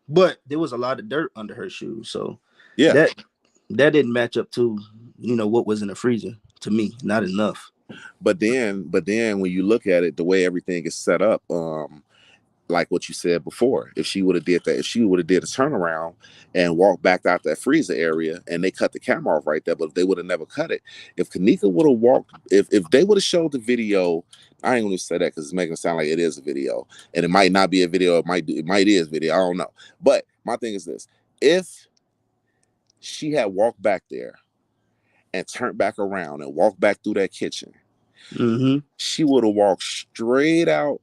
but there was a lot of dirt under her shoes. So Yeah. that that didn't match up to what was in the freezer to me. Not enough. But then when you look at it, the way everything is set up, like what you said before, if she would have did that, if she would have did a turnaround and walked back out that freezer area, and they cut the camera off right there, but if they would have never cut it, if Kenneka would have walked, if they would have showed the video, I ain't gonna say that because it's making it sound like it is a video, and it might not be a video, it might is video, I don't know. But my thing is this: if she had walked back there and turned back around and walked back through that kitchen, Mm-hmm. she would have walked straight out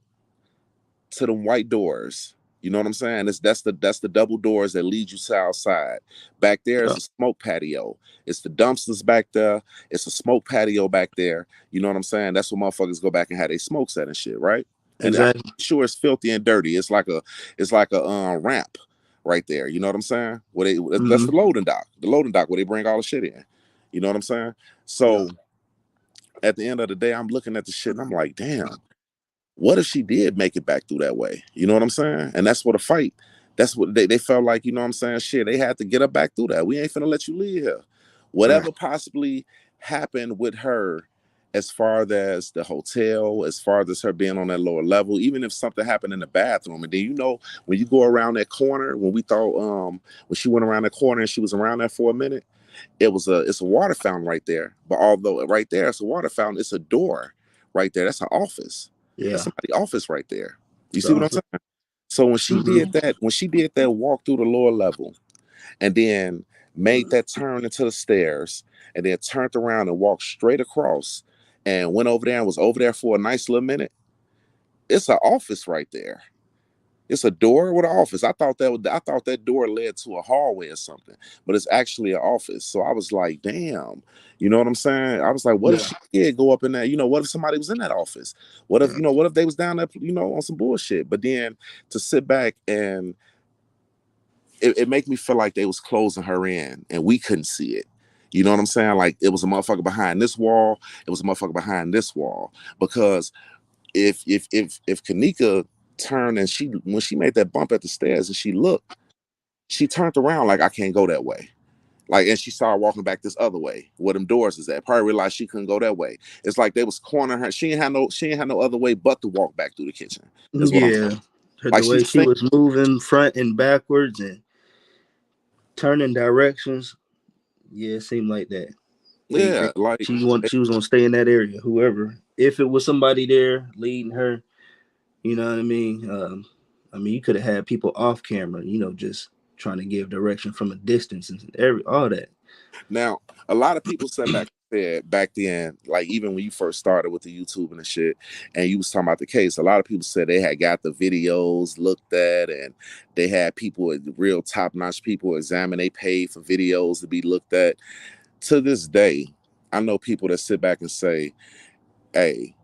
to the white doors. You know what I'm saying? That's the double doors that lead you to outside. Back there is Yeah. a smoke patio. It's the dumpsters back there. It's a smoke patio back there. You know what I'm saying? That's where motherfuckers go back and have their smokes at and shit, right? And I'm Exactly. sure it's filthy and dirty. It's like a ramp right there. You know what I'm saying? That's Mm-hmm. the loading dock where they bring all the shit in. You know what I'm saying? Yeah. So at the end of the day, I'm looking at the shit and I'm like, damn, what if she did make it back through that way? You know what I'm saying? And that's what a fight. That's what they felt like, you know what I'm saying? Shit, they had to get her back through that. We ain't finna let you leave here. Right. Whatever possibly happened with her, as far as the hotel, as far as her being on that lower level, even if something happened in the bathroom, and then when you go around that corner, when we thought when she went around that corner and she was around there for a minute, it's a water fountain right there. But although right there it's a water fountain, it's a door right there. That's an office. That's Yeah. somebody's office right there. You see what I'm So. saying? So when she did that walk through the lower level and then made that turn into the stairs and then turned around and walked straight across and went over there and was over there for a nice little minute, it's an office right there. It's a door with an office. I thought that door led to a hallway or something, but it's actually an office. So I was like, damn, you know what I'm saying? I was like, what if Yeah. she did go up in there? What if somebody was in that office? Yeah. What if they was down there, on some bullshit? But then to sit back and it make me feel like they was closing her in and we couldn't see it. You know what I'm saying? Like it was a motherfucker behind this wall, it was a motherfucker behind this wall. Because if Kenneka turned and when she made that bump at the stairs and she looked, she turned around like I can't go that way. Like, and she started walking back this other way where them doors is at. Probably realized she couldn't go that way. It's like they was cornering her. She ain't had no other way but to walk back through the kitchen. Is what I'm saying. Yeah. Like The she way was she saying, was moving front and backwards and turning directions. Yeah, it seemed like that. They yeah, like she was gonna stay in that area. Whoever, if it was somebody there leading her, you know what I mean. You could have had people off camera, just trying to give direction from a distance and all that. now a lot of people said back then, like even when you first started with the YouTube and the shit, and you was talking about the case, a lot of people said they had got the videos looked at, and they had people, real top notch people, examine. They paid for videos to be looked at. To this day, I know people that sit back and say, "Hey,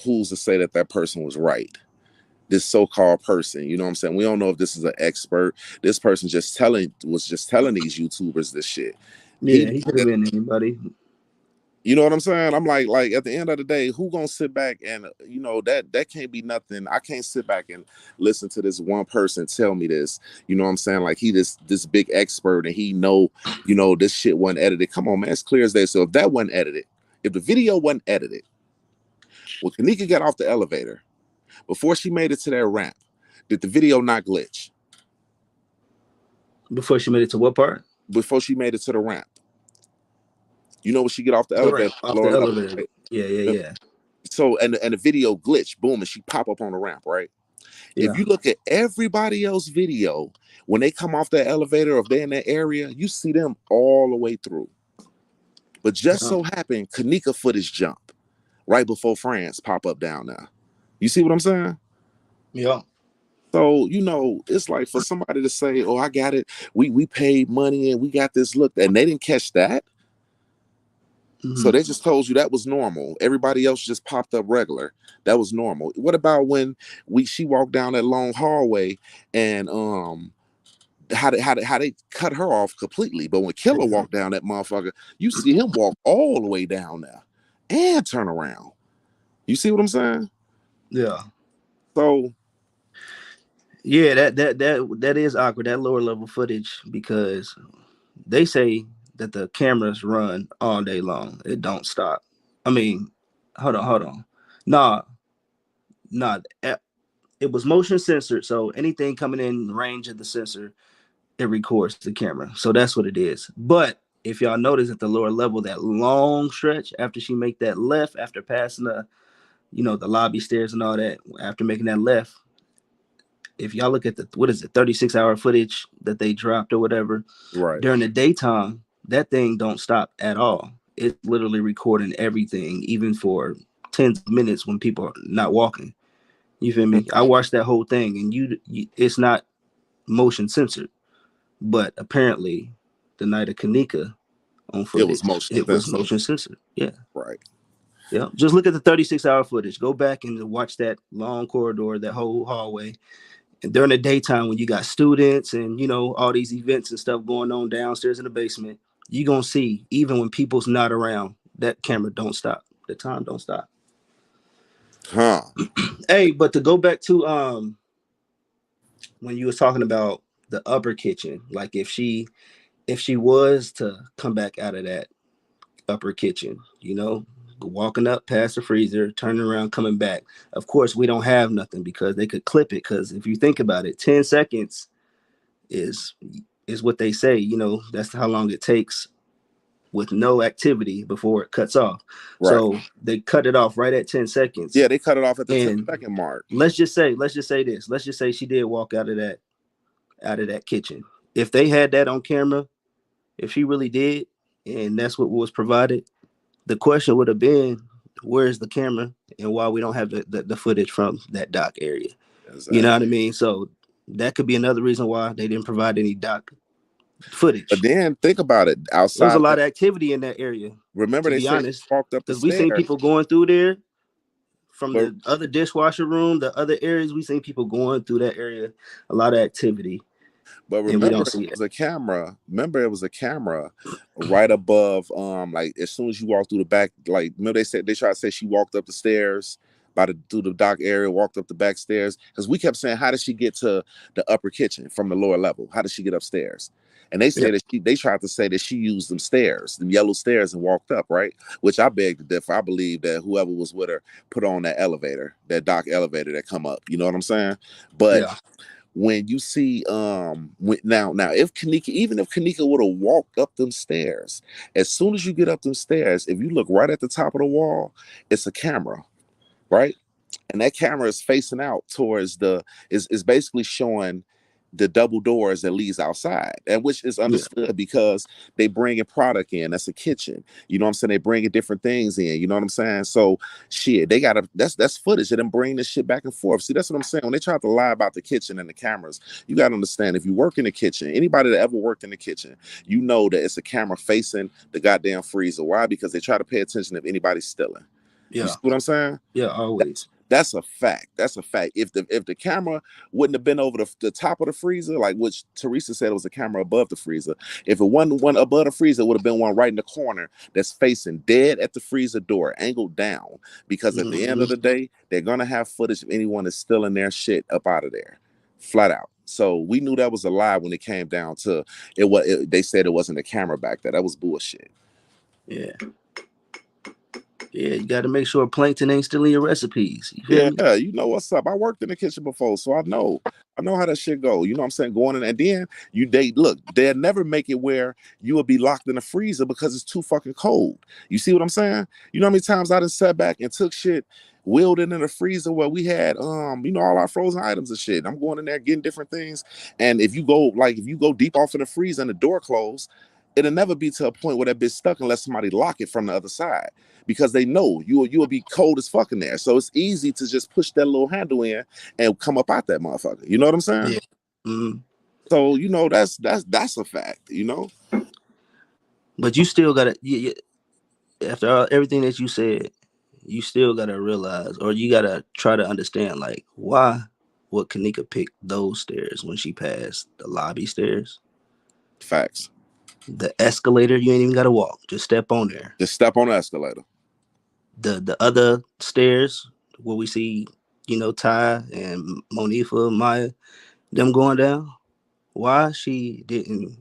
who's to say that that person was right?" This so-called person, you know what I'm saying? We don't know if this is an expert. This person was just telling these YouTubers this shit. He, Yeah, he could have been anybody. you know what I'm saying? I'm like at the end of the day, who gonna sit back and that can't be nothing. I can't sit back and listen to this one person tell me this. You know what I'm saying? Like he this big expert and he know, this shit wasn't edited. Come on, man, it's clear as day. So if that wasn't edited, if the video wasn't edited, when Kenneka got off the elevator, before she made it to that ramp, did the video not glitch? Before she made it to what part? Before she made it to the ramp, when she get off the The ramp elevator, off the lower level, elevator. right? Yeah, yeah, yeah, So and the video glitch, boom, and she pop up on the ramp, right? If yeah. you look at everybody else video, when they come off that elevator, or if they're in that area, you see them all the way through. But just Yeah. so happened, Kenneka footage jump right before France pop up down there. You see what I'm saying? Yeah. So, it's like for somebody to say, "Oh, I got it. We paid money and we got this look," and they didn't catch that. So Mm-hmm. they just told you that was normal. Everybody else just popped up regular. That was normal. What about when she walked down that long hallway and how they cut her off completely? But when Killer walked down that motherfucker, you see him walk all the way down there and turn around. You see what I'm saying? Yeah. So Yeah, that is awkward. That lower level footage, because they say that the cameras run all day long. It don't stop. I mean, hold on. Nah, nah. It was motion censored, so anything coming in range of the sensor, it records the camera. So that's what it is. But if y'all notice at the lower level, that long stretch after she make that left, after passing the, the lobby stairs and all that, after making that left, if y'all look at the, what is it, 36-hour footage that they dropped or whatever, right. during the daytime, that thing don't stop at all. It's literally recording everything, even for tens of minutes when people are not walking. You feel me? I watched that whole thing, and it's not motion censored, but apparently, the night of Kenneka on It was footage, motion it was sensor. motion censored. Yeah, Right. yeah. Just look at the 36-hour footage. Go back and watch that long corridor, that whole hallway. And during the daytime, when you got students and all these events and stuff going on downstairs in the basement, you gonna see, even when people's not around, that camera don't stop. The time don't stop. Huh. Hey, but to go back to when you was talking about the upper kitchen, like if she was to come back out of that upper kitchen, walking up past the freezer, turning around, coming back. Of course, we don't have nothing because they could clip it. Because if you think about it, 10 seconds is is what they say. That's how long it takes with no activity before it cuts off. Right. So they cut it off right at 10 seconds. Yeah, they cut it off at the 10 And second mark. let's just say this. Let's just say she did walk out of that kitchen. If they had that on camera, if she really did, and that's what was provided, the question would have been, where's the camera and why we don't have the footage from that dock area. You know what I Exactly. mean? So that could be another reason why they didn't provide any dock But footage. then think about it. There was a Outside of lot that, of activity in that area, remember to they be said she honest, walked up the because we seen stairs. people going through there from But the other dishwasher room, the other areas. We seen people going through that area, a lot of activity, and we remember don't it see it. was a camera. Remember it was a camera right above like as soon as you walk through the back, like remember they tried to say she walked up the stairs by the through the dock area, walked up the back stairs. Because we kept saying, how did she get to the upper kitchen from the lower level? How did she get upstairs? And they Yeah, said that they tried to say that she used them stairs, them yellow stairs, and walked up, right? Which I beg to differ. I believe that whoever was with her put on that elevator, that dock elevator that come up. You know what I'm saying? But yeah, when you see now if Kenneka, even if Kenneka would have walked up them stairs, as soon as you get up them stairs, if you look right at the top of the wall, it's a camera, right? And that camera is facing out towards is basically showing the double doors that leads outside, and which is yeah, understood because they bring a product in. That's a kitchen. You know what I'm saying? They bringing different things in. You know what I'm saying? So shit, they gotta. That's footage of them bringing this shit back and forth. See, that's what I'm saying. When they try to lie about the kitchen and the cameras, you gotta understand. If you work in the kitchen, anybody that ever worked in the kitchen, you know that it's a camera facing the goddamn freezer. Why? Because they try to pay attention if anybody's stealing. You yeah, see what I'm saying? yeah. Always. That's a fact. That's a fact. If the camera wouldn't have been over the top of the freezer, like which Teresa said it was a camera above the freezer. If it wasn't one above the freezer, it would have been one right in the corner that's facing dead at the freezer door, angled down. Because at the end Hmm. of the day, they're gonna have footage of anyone that's stealing their shit up out of there, flat out. So we knew that was a lie when it came down to it. They said it wasn't a camera back there. That was bullshit. Yeah, yeah. You got to make sure plankton ain't stealing your recipes. You feel Yeah, me? you know what's up. I worked in the kitchen before, so I know how that shit go. You know what I'm saying? Going in, and then they'll never make it where you will be locked in the freezer because it's too fucking cold. You see what I'm saying? You know how many times I done sat back and took shit, wheeled it in the freezer where we had all our frozen items and shit. I'm going in there getting different things. And if you go deep off in the freezer and the door closed, it'll never be to a point where that bitch stuck unless somebody lock it from the other side because they know you'll be cold as fuck in there. So it's easy to just push that little handle in and come up out that motherfucker. You know what I'm saying? Yeah. Hmm. So that's a fact. You know, But you still got to. after everything that you said, you still gotta realize, or you gotta try to understand, like, why would Kenneka pick those stairs when she passed the lobby stairs? Facts. The escalator, you ain't even gotta walk; just step on there. Just step on the escalator. The other stairs where we see, Ty and Monifa, Maya, them going down. Why she didn't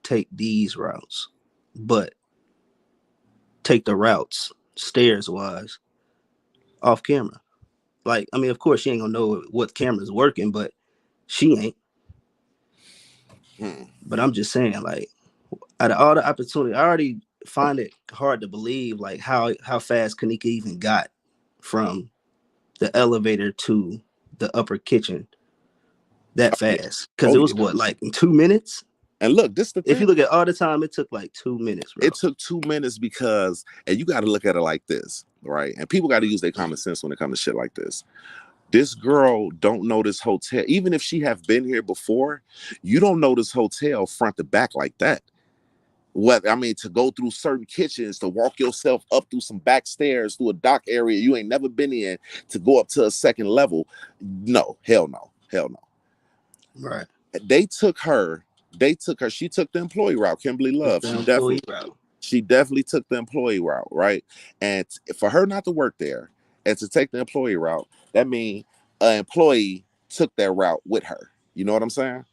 take these routes, but take the routes stairs wise off camera? Like, I mean, of course, she ain't gonna know what camera's working, but she ain't. Hmm. But I'm just saying, like, out of all the opportunity, I already find it hard to believe, like, how fast Kenneka even got from the elevator to the upper kitchen that Oh yeah. fast. Because Oh it was yeah. what, like, in 2 minutes? And look, this the If you thing. look at all the time, it took like 2 minutes, bro. It took 2 minutes because, and you got to look at it like this, right? And people got to use their common sense when it comes to shit like this. This girl don't know this hotel, even if she have been here before. You don't know this hotel front to back like that. What I mean, to go through certain kitchens, to walk yourself up through some back stairs through a dock area you ain't never been in, to go up to a second level. No, hell no, hell no. Right. They took her. They took her. She took the employee route. Kimberly Took Love. the employee route. She definitely took the employee route, right? And for her not to work there and to take the employee route, that means an employee took that route with her. You know what I'm saying?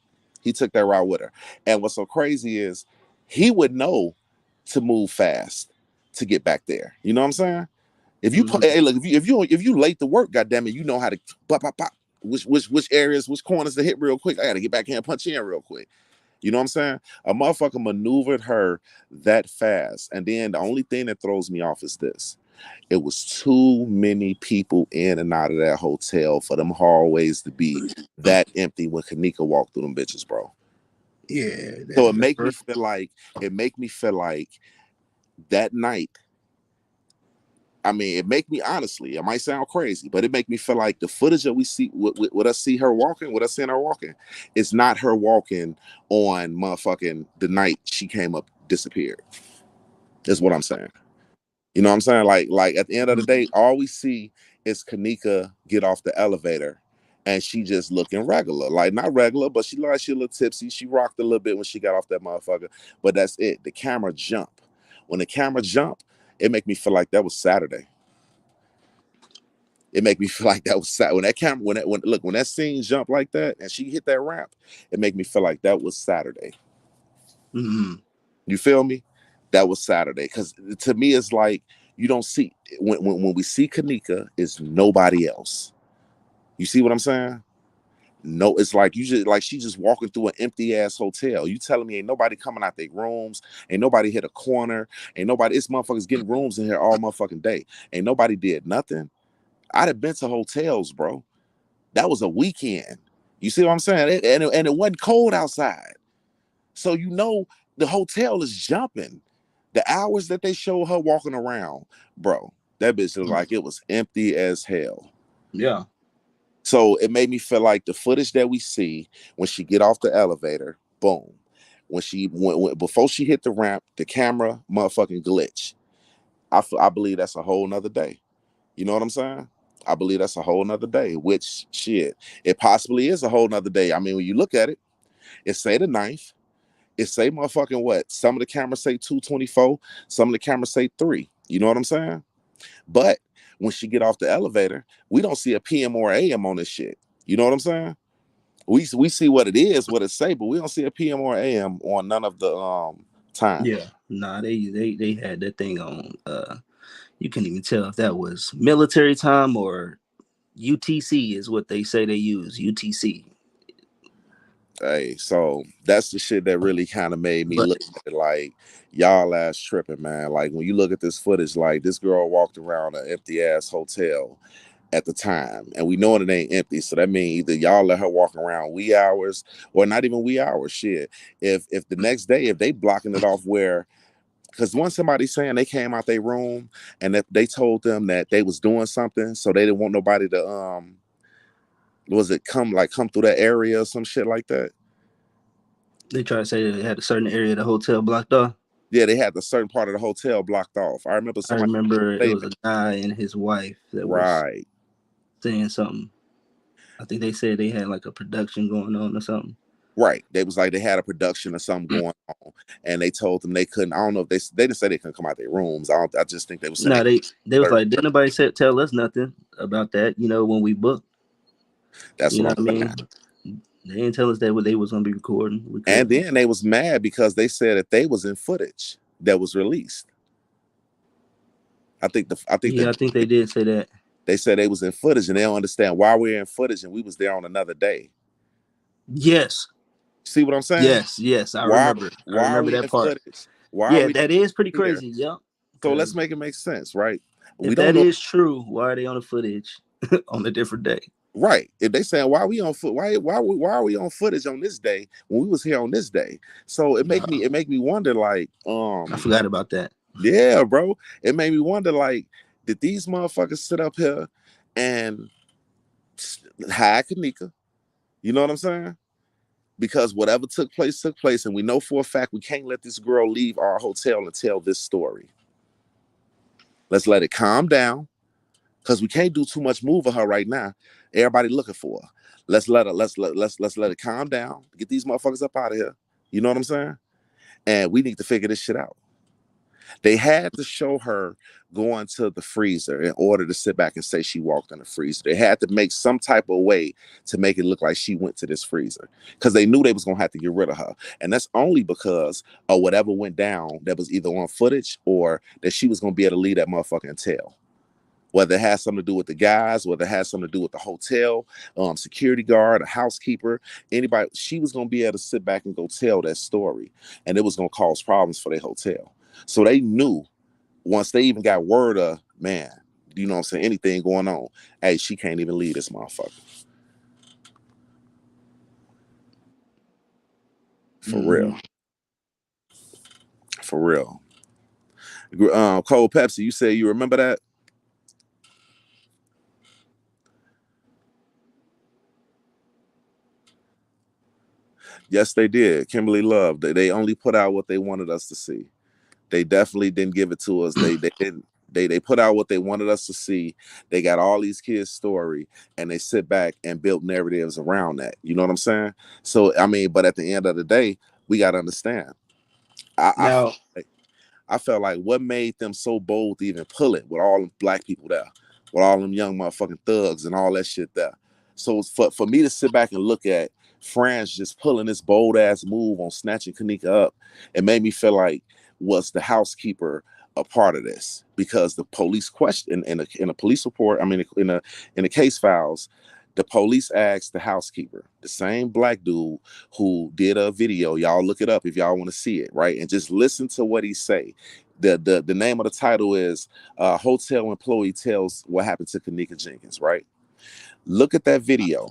He took that route with her. And what's so crazy is he would know to move fast to get back there. You know what I'm saying? If you Mm-hmm. hey, look, if you late to work, goddamn it, you know how to pop pop pop. Which areas, which corners to hit real quick. I got to get back here and punch in real quick. You know what I'm saying? A motherfucker maneuvered her that fast. And then the only thing that throws me off is this. It was too many people in and out of that hotel for them hallways to be that empty when Kenneka walked through them bitches, bro. Yeah. So it make me feel like that night. I mean, it make me honestly, it might sound crazy, but it make me feel like the footage that we see with us see her walking, with us seeing her walking, it's not her walking on motherfucking the night she came up disappeared. Is what I'm saying. You know what I'm saying? Like at the end of the day, all we see is Kenneka get off the elevator and she just looking regular. Like not regular, but she like she a little tipsy. She rocked a little bit when she got off that motherfucker. But that's it. The camera jump. When the camera jump, it make me feel like that was Saturday. It make me feel like that was Saturday. When that camera, when that scene jumped like that and she hit that ramp, it make me feel like that was Saturday. Mm-hmm. You feel me? That was Saturday. Because to me, it's like you don't see when we see Kenneka, it's nobody else. You see what I'm saying? No, it's like you just like she just walking through an empty ass hotel. You telling me ain't nobody coming out their rooms, ain't nobody hit a corner, ain't nobody. It's motherfuckers getting rooms in here all motherfucking day. Ain't nobody did nothing. I'd have been to hotels, bro. That was a weekend. You see what I'm saying? And it wasn't cold outside. So you know the hotel is jumping. The hours that they show her walking around, bro, that bitch looked like it was empty as hell. Yeah. So it made me feel like the footage that we see when she get off the elevator, boom. When she when before she hit the ramp, the camera motherfucking glitch. I believe that's a whole nother day. You know what I'm saying? I believe that's a whole nother day, which shit, it possibly is a whole nother day. I mean, when you look at it, it say the ninth. It say motherfucking what? Some of the cameras say 224, some of the cameras say 3. You know what I'm saying? But when she get off the elevator, we don't see a PM or AM on this shit. You know what I'm saying? We see what it is, what it say, but we don't see a PM or AM on none of the time. Yeah. Nah, they had that thing on. You can't even tell if that was military time or UTC is what they say they use. UTC. Hey, so that's the shit that really kind of made me But look at it like y'all ass tripping, man. Like when you look at this footage, like this girl walked around an empty ass hotel at the time, and we know it ain't empty. So that means either y'all let her walk around wee hours or not even wee hours. Shit, if the next day if they blocking it off where, because once somebody saying they came out their room and that they told them that they was doing something, so they didn't want nobody to was it come through that area or some shit like that. they try to say they had a certain area of the hotel blocked off. Yeah, they had the certain part of the hotel blocked off. I remember I somebody remember it was a statement. guy and his wife that was Right. saying something. I think they said they had like a production going on or something. Right. They was like they had a production or something going on, and they told them they couldn't. I don't know if they didn't say they couldn't come out their rooms. I just think they were saying No, they was certain. like, didn't nobody tell us nothing about that, when we booked. That's You what know I'm what I mean? saying. They didn't tell us that what they was gonna be recording. We And couldn't. then they was mad because they said that they was in footage that was released. I think Yeah, that I think they did say that. they said they was in footage and they don't understand why we're in footage and we was there on another day. Yes, See what I'm saying? yes. I Why remember. I why are remember we that in part. footage? Why are Yeah, we that is pretty here? crazy. Yep. So let's Because make it make sense, right? We if don't that know. is true, why are they on the footage on a different day? Right. If they saying why we on foot, why are we on footage on this day when we was here on this day? So it make me wonder like I forgot about that. yeah, bro. It made me wonder like did these motherfuckers sit up here and hide Kenneka? You know what I'm saying? Because whatever took place, and we know for a fact we can't let this girl leave our hotel and tell this story. Let's let it calm down because we can't do too much move of her right now. Everybody looking for her. Let's let it calm down. Get these motherfuckers up out of here. You know what I'm saying? And we need to figure this shit out. They had to show her going to the freezer in order to sit back and say she walked in the freezer. They had to make some type of way to make it look like she went to this freezer because they knew they was gonna have to get rid of her, and that's only because of whatever went down that was either on footage or that she was gonna be able to leave that motherfucker and tell whether it has something to do with the guys, whether it has something to do with the hotel, security guard, a housekeeper, anybody, she was going to be able to sit back and go tell that story. And it was going to cause problems for their hotel. So they knew once they even got word of, man, you know what I'm saying, anything going on, hey, she can't even leave this motherfucker. For Hmm. real. For real. Cold Pepsi, you say you remember that? Yes, they did. Kimberly Love. They only put out what they wanted us to see. They definitely didn't give it to us. They didn't. They put out what they wanted us to see. They got all these kids' story, and they sit back and build narratives around that. You know what I'm saying? So I mean, but at the end of the day, we got to understand. I felt Now, like I felt like what made them so bold to even pull it with all them black people there, with all them young motherfucking thugs and all that shit there. So for me to sit back and look at France just pulling this bold ass move on snatching Kenneka up, it made me feel like was the housekeeper a part of this because the police question in a police report, I mean in the case files, the police asked the housekeeper, the same black dude who did a video. Y'all look it up if y'all want to see it, right? And just listen to what he say. The name of the title is Hotel Employee Tells What Happened to Kenneka Jenkins, right? Look at that video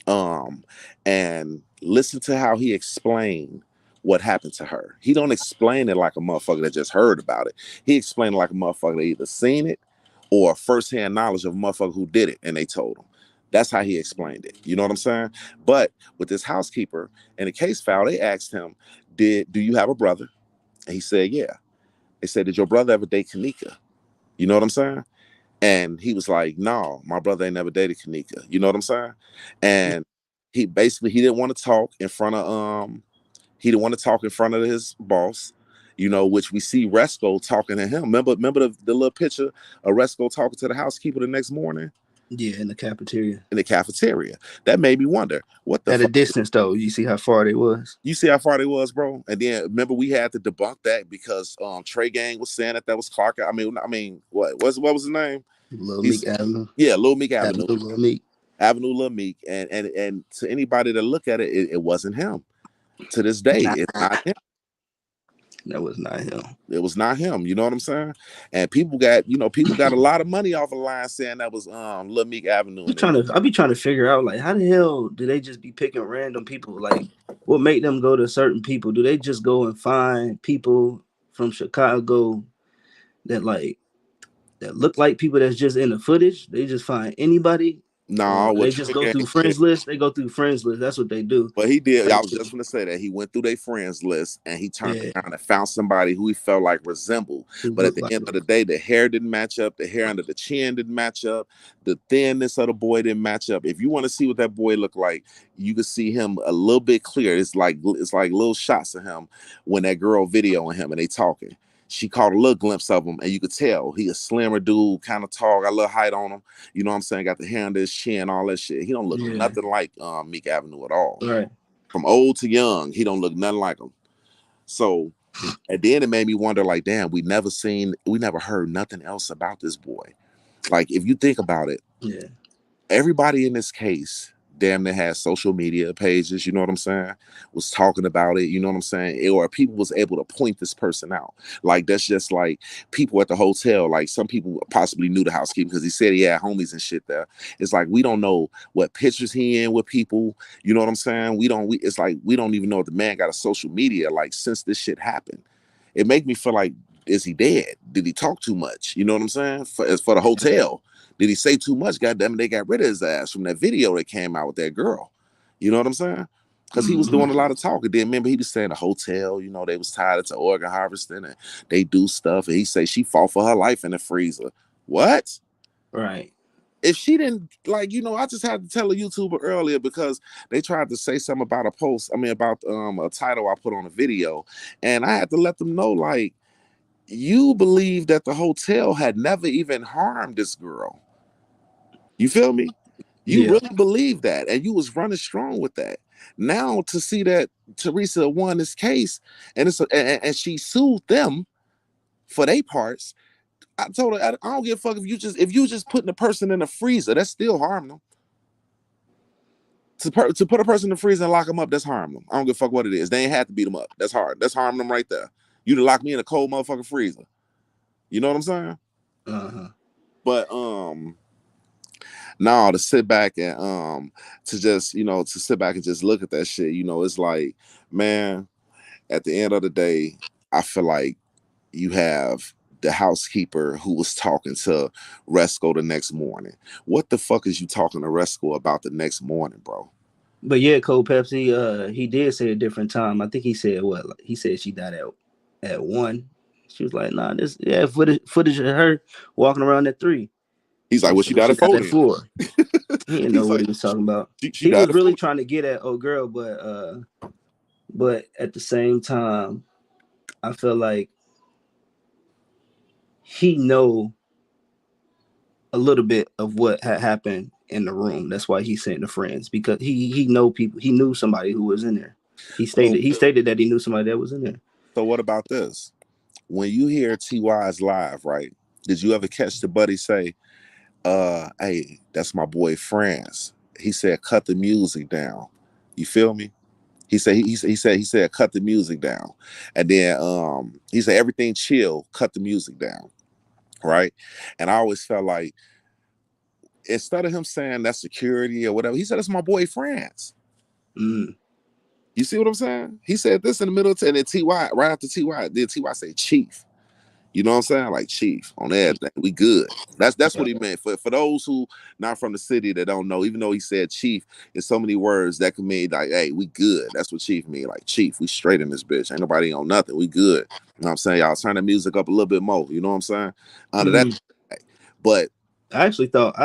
um and listen to how he explained what happened to her. He don't explain it like a motherfucker that just heard about it. He explained it like a motherfucker that either seen it or firsthand knowledge of a motherfucker who did it and they told him. That's how he explained it. You know what I'm saying? But with this housekeeper in the case file, they asked him, do you have a brother? And he said, yeah. They said, did your brother ever date Kenneka? You know what I'm saying? And he was like, no, my brother ain't never dated Kenneka. You know what I'm saying? And he didn't want to talk in front of he didn't want to talk in front of his boss, you know, which we see Resco talking to him. Remember the little picture of Resco talking to the housekeeper the next morning yeah, in the cafeteria. in the cafeteria. That made me wonder, what the At a fuck? distance, though, you see how far they was. You see how far they was, bro? And then remember we had to debunk that because Trey Gang was saying that was Clark. I mean, what was his name? Little Meek He's Avenue. yeah, Lil Meek Avenue. Avenue, Little Meek. Avenue Lil Meek, and to anybody that look at it, it wasn't him. To this day, Nah, it's not him. that was not him. It was not him. You know what I'm saying? And people got a lot of money off of line saying that was Lil Meek Avenue, and it was. I be trying to figure out like how the hell do they just be picking random people? Like, what make them go to certain people? Do they just go and find people from Chicago that like that look like people that's just in the footage? They just find anybody. No, Or they what just Trick go Game through did, friends list. They go through friends list. That's what they do. but he did. I Type was shit. just gonna say that he went through their friends list and he turned Yeah, around and found somebody who he felt like resembled. who But at look the like end of them. the day, the hair didn't match up. The hair under the chin didn't match up. The thinness of the boy didn't match up. If you want to see what that boy looked like, you can see him a little bit clear. It's like little shots of him when that girl videoing him and they talking. She caught a little glimpse of him, and you could tell he a slimmer dude, kind of tall, got a little height on him. You know what I'm saying? Got the hair under his chin, all that shit. He don't look Yeah, nothing like Meek Avenue at all. right. From old to young, he don't look nothing like him. So at the end, it made me wonder, like, damn, we never heard nothing else about this boy. Like, if you think about it, Yeah, everybody in this case damn near has social media pages, you know what I'm saying, was talking about it, you know what I'm saying, or people was able to point this person out. Like, that's just like people at the hotel, like some people possibly knew the housekeeper because he said he had homies and shit there. It's like we don't know what pictures he in with people, you know what I'm saying, it's like we don't even know if the man got a social media like since this shit happened. It make me feel like, is he dead? Did he talk too much? You know what I'm saying? For the hotel, did he say too much? Goddamn it, they got rid of his ass from that video that came out with that girl. You know what I'm saying? Because he was hmm, doing a lot of talking. Then remember he was saying the hotel, you know, they was tied to organ harvesting and they do stuff. And he say she fought for her life in the freezer. What? right. If she didn't, like, you know, I just had to tell a YouTuber earlier because they tried to say something about a post. I mean, about a title I put on a video, and I had to let them know, like, you believe that the hotel had never even harmed this girl. You feel me? You Yeah, really believe that, and you was running strong with that. Now to see that Teresa won this case, and she sued them for their parts. I told her I don't give a fuck if you just putting a person in a freezer, that's still harming them. To put a person in the freezer and lock them up, that's harming them. I don't give a fuck what it is. They ain't had to beat them up. That's hard. That's harming them right there. You to lock me in a cold motherfucking freezer. You know what I'm saying? uh-huh. But now to sit back and to just, to sit back and just look at that shit, it's like, man, at the end of the day, I feel like you have the housekeeper who was talking to Resco the next morning. What the fuck is you talking to Resco about the next morning, bro? But yeah, Cold Pepsi, he did say a different time. I think he said what? Like, he said she died at 1. She was like, nah, this yeah, footage of her walking around at 3. He's like, He well, she said died she at died four at then. 4. He didn't know He's what like, he was talking about. she He died was at four. really trying to get at old girl, but at the same time, I feel like he know a little bit of what had happened in the room. That's why he sent the friends, because he know people. He knew somebody who was in there. So, He stated that he knew somebody that was in there. so what about this? When you hear TY's live, right? Did you ever catch the buddy say, hey, that's my boy France. He said, cut the music down. You feel me? He said, cut the music down. And then he said, everything chill, cut the music down. Right. And I always felt like instead of him saying that's security or whatever, he said, that's my boy France. Mm, You see what I'm saying? He said this in the middle of and then TY, right after TY, then TY say chief. You know what I'm saying? Like chief on everything. We good. That's what he meant. For those who not from the city that don't know, even though he said chief in so many words, that could mean like, hey, we good. That's what chief mean. Like chief, we straight in this bitch. Ain't nobody on nothing. We good. You know what I'm saying? Y'all turn the music up a little bit more. You know what I'm saying? Under that, mm. but I actually thought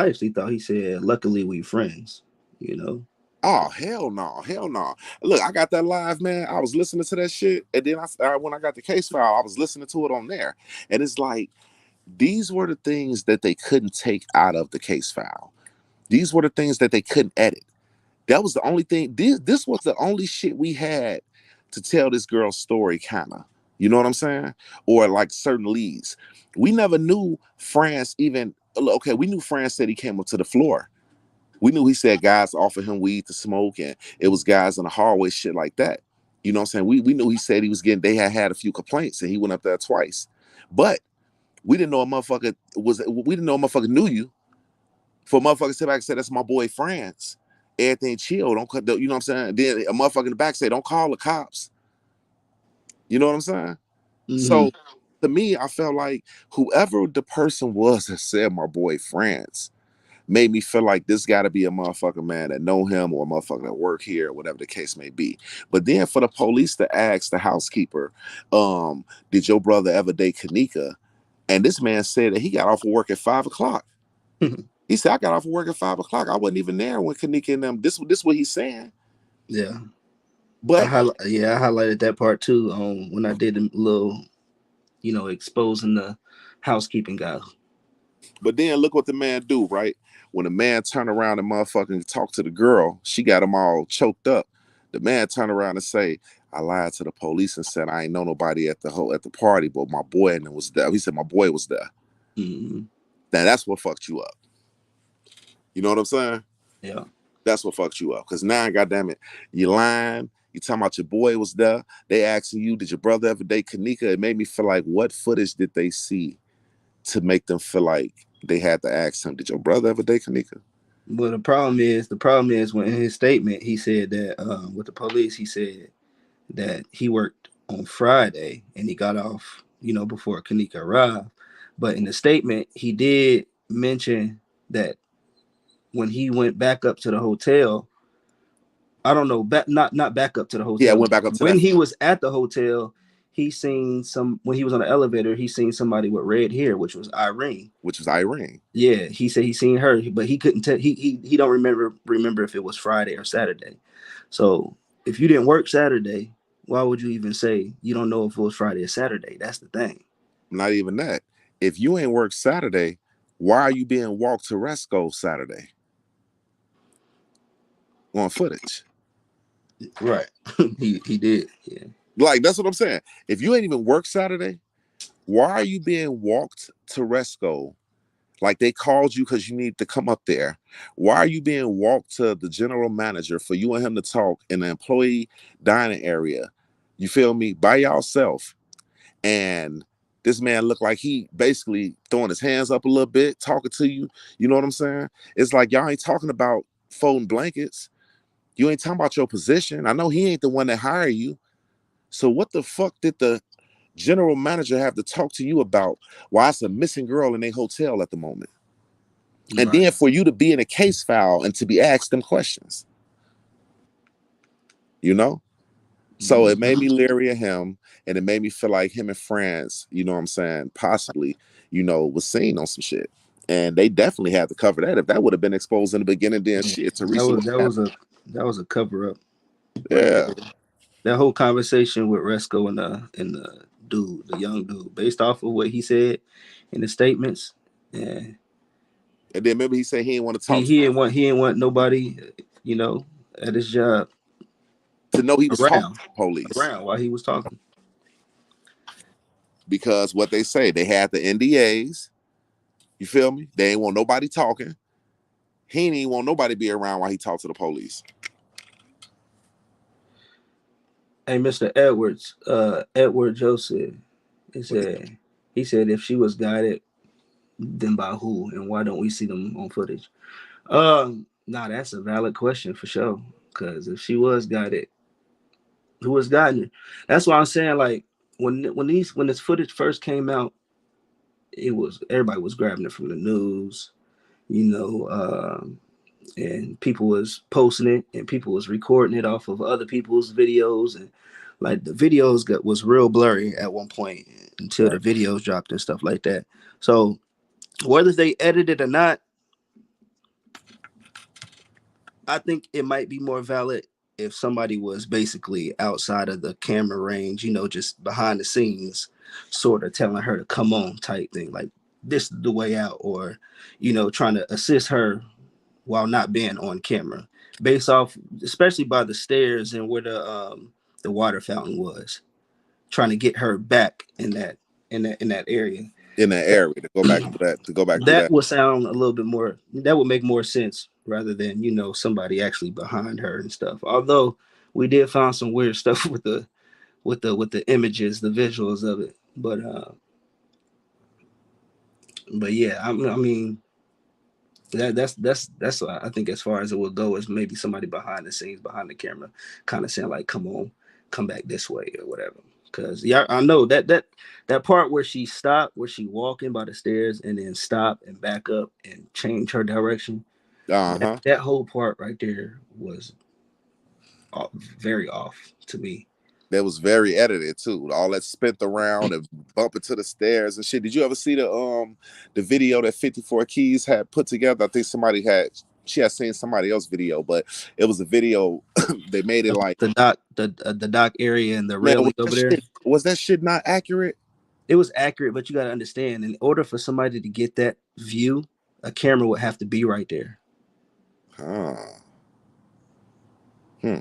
he said, "Luckily we friends." You know. oh hell no, hell no. Look, I got that live, man. I was listening to that shit, and then when I got the case file, I was listening to it on there, and it's like these were the things that they couldn't take out of the case file. These were the things that they couldn't edit. That was the only thing. This was the only shit we had to tell this girl's story, kind of. You know what I'm saying? Or like certain leads. We never knew France even. Okay, we knew France said he came up to the floor. We knew he said guys offered him weed to smoke, and it was guys in the hallway, shit like that. You know what I'm saying? We knew he said he was getting. They had a few complaints, and he went up there twice. But we didn't know a motherfucker was. We didn't know a motherfucker knew you. For a motherfucker to sit back and say that's my boy France, everything chill. Don't cut. You know what I'm saying? Then a motherfucker in the back say don't call the cops. You know what I'm saying? Mm-hmm. So to me, I felt like whoever the person was that said my boy France, made me feel like this got to be a motherfucking man that know him or a motherfucker that work here, or whatever the case may be. But then for the police to ask the housekeeper, did your brother ever date Kenneka? And this man said that he got off of work at 5 o'clock. He said, I got off of work at 5 o'clock. I wasn't even there when Kenneka and them. This what he's saying. Yeah. But I highlighted that part too when I did a little, exposing the housekeeping guy. But then look what the man do, right? When the man turned around and motherfucking talked to the girl, she got him all choked up. The man turned around and say, I lied to the police and said I ain't know nobody at the party, but my boy and was there. He said my boy was there. Mm-hmm. Now that's what fucked you up. You know what I'm saying? Yeah. That's what fucked you up. Cause now, goddamn it, you lying. You talking about your boy was there. They asking you, did your brother ever date Kenneka? It made me feel like, what footage did they see to make them feel like they had to ask him, did your brother ever date Kenneka? But the problem is when in his statement he said that with the police he said that he worked on Friday and he got off, before Kenneka arrived. But in the statement he did mention that when he went back up to the hotel, I don't know, not back up to the Yeah, I hotel. went back up to When that, he was at the hotel, when he was on the elevator, he seen somebody with red hair, which was Irene. which was Irene. Yeah, he said he seen her, but he couldn't tell. He don't remember if it was Friday or Saturday. So if you didn't work Saturday, why would you even say you don't know if it was Friday or Saturday? That's the thing. Not even that. If you ain't worked Saturday, why are you being walked to Resco Saturday on footage? Right. he did. Yeah. Like, that's what I'm saying. If you ain't even worked Saturday, why are you being walked to Resco? Like they called you because you need to come up there. Why are you being walked to the general manager for you and him to talk in the employee dining area? You feel me? By yourself. And this man looked like he basically throwing his hands up a little bit, talking to you. You know what I'm saying? It's like y'all ain't talking about folding blankets. You ain't talking about your position. I know he ain't the one that hired you. So what the fuck did the general manager have to talk to you about why it's a missing girl in a hotel at the moment? And Right. then for you to be in a case file and to be asked them questions, you know? So it made me leery of him, and it made me feel like him and France, you know what I'm saying, possibly, was seen on some shit. And they definitely had to cover that. If that would have been exposed in the beginning, then shit, That Teresa was would that have. was a that was a cover up right Yeah. there. That whole conversation with Resco and the dude, the young dude, based off of what he said in the statements, yeah, And then remember he said he didn't want to he talk he didn't want nobody, you know, at his job to know he was talking around to the police. while he was talking. Because what they say, they had the NDAs. You feel me? They ain't want nobody talking. He didn't even want nobody to be around while he talked to the police. Hey, Mr. Edwards, Edward Joseph, he said if she was guided, then by who, and why don't we see them on footage? Nah, that's a valid question for sure. Because if she was guided, who was guiding her? That's why I'm saying, like, when this footage first came out, it was everybody was grabbing it from the news, you know, and people was posting it and people was recording it off of other people's videos, and like the videos was real blurry at one point until the Right. videos dropped and stuff like that. So whether they edited or not, I think it might be more valid if somebody was basically outside of the camera range, you know, just behind the scenes, sort of telling her to come on type thing, like this is the way out, or, you know, trying to assist her while not being on camera, based off, especially by the stairs and where the water fountain was, trying to get her back in that area. In that That area to go back to that, to go back through that that. would sound a little bit more. That would make more sense rather than, you know, somebody actually behind her and stuff. Although we did find some weird stuff with the images, the visuals of it, but yeah, I mean that's what I think as far as it will go, is maybe somebody behind the scenes, behind the camera, kind of saying like, "Come on, come back this way" or whatever. Cause yeah, I know that part where she stopped, where she walking by the stairs and then stop and back up and change her direction. Uh-huh. That whole part right there was very off to me. That was very edited too. All that spent around and bumping to the stairs and shit. Did you ever see the video that 54 Keys had put together? I think she had seen somebody else's video, but it was a video. They made it like, The dock area and the man, railing over there. was that shit not accurate? It was accurate, but you got to understand, in order for somebody to get that view, a camera would have to be right there. Huh. Hmm.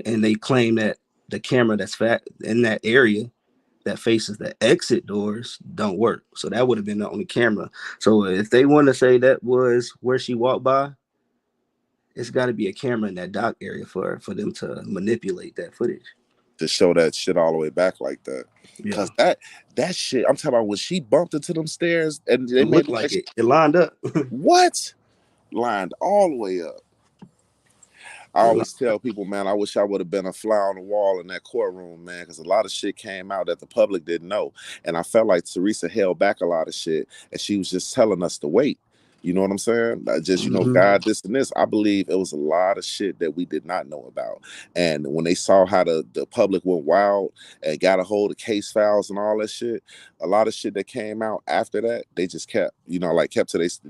And they claim that the camera that's in that area that faces the exit doors don't work. So that would have been the only camera. So if they want to say that was where she walked by, it's got to be a camera in that dock area for them to manipulate that footage. To show that shit all the way back like that. Yeah, Cause that shit, I'm talking about when she bumped into them stairs and they it made looked it like like it lined up. what? Lined all the way up. I always tell people, man, I wish I would have been a fly on the wall in that courtroom, man, because a lot of shit came out that the public didn't know. And I felt like Teresa held back a lot of shit and she was just telling us to wait. You know what I'm saying? Just, Mm-hmm. God, this and this. I believe it was a lot of shit that we did not know about. And when they saw how the public went wild and got a hold of case files and all that shit, a lot of shit that came out after that, they just kept, kept to it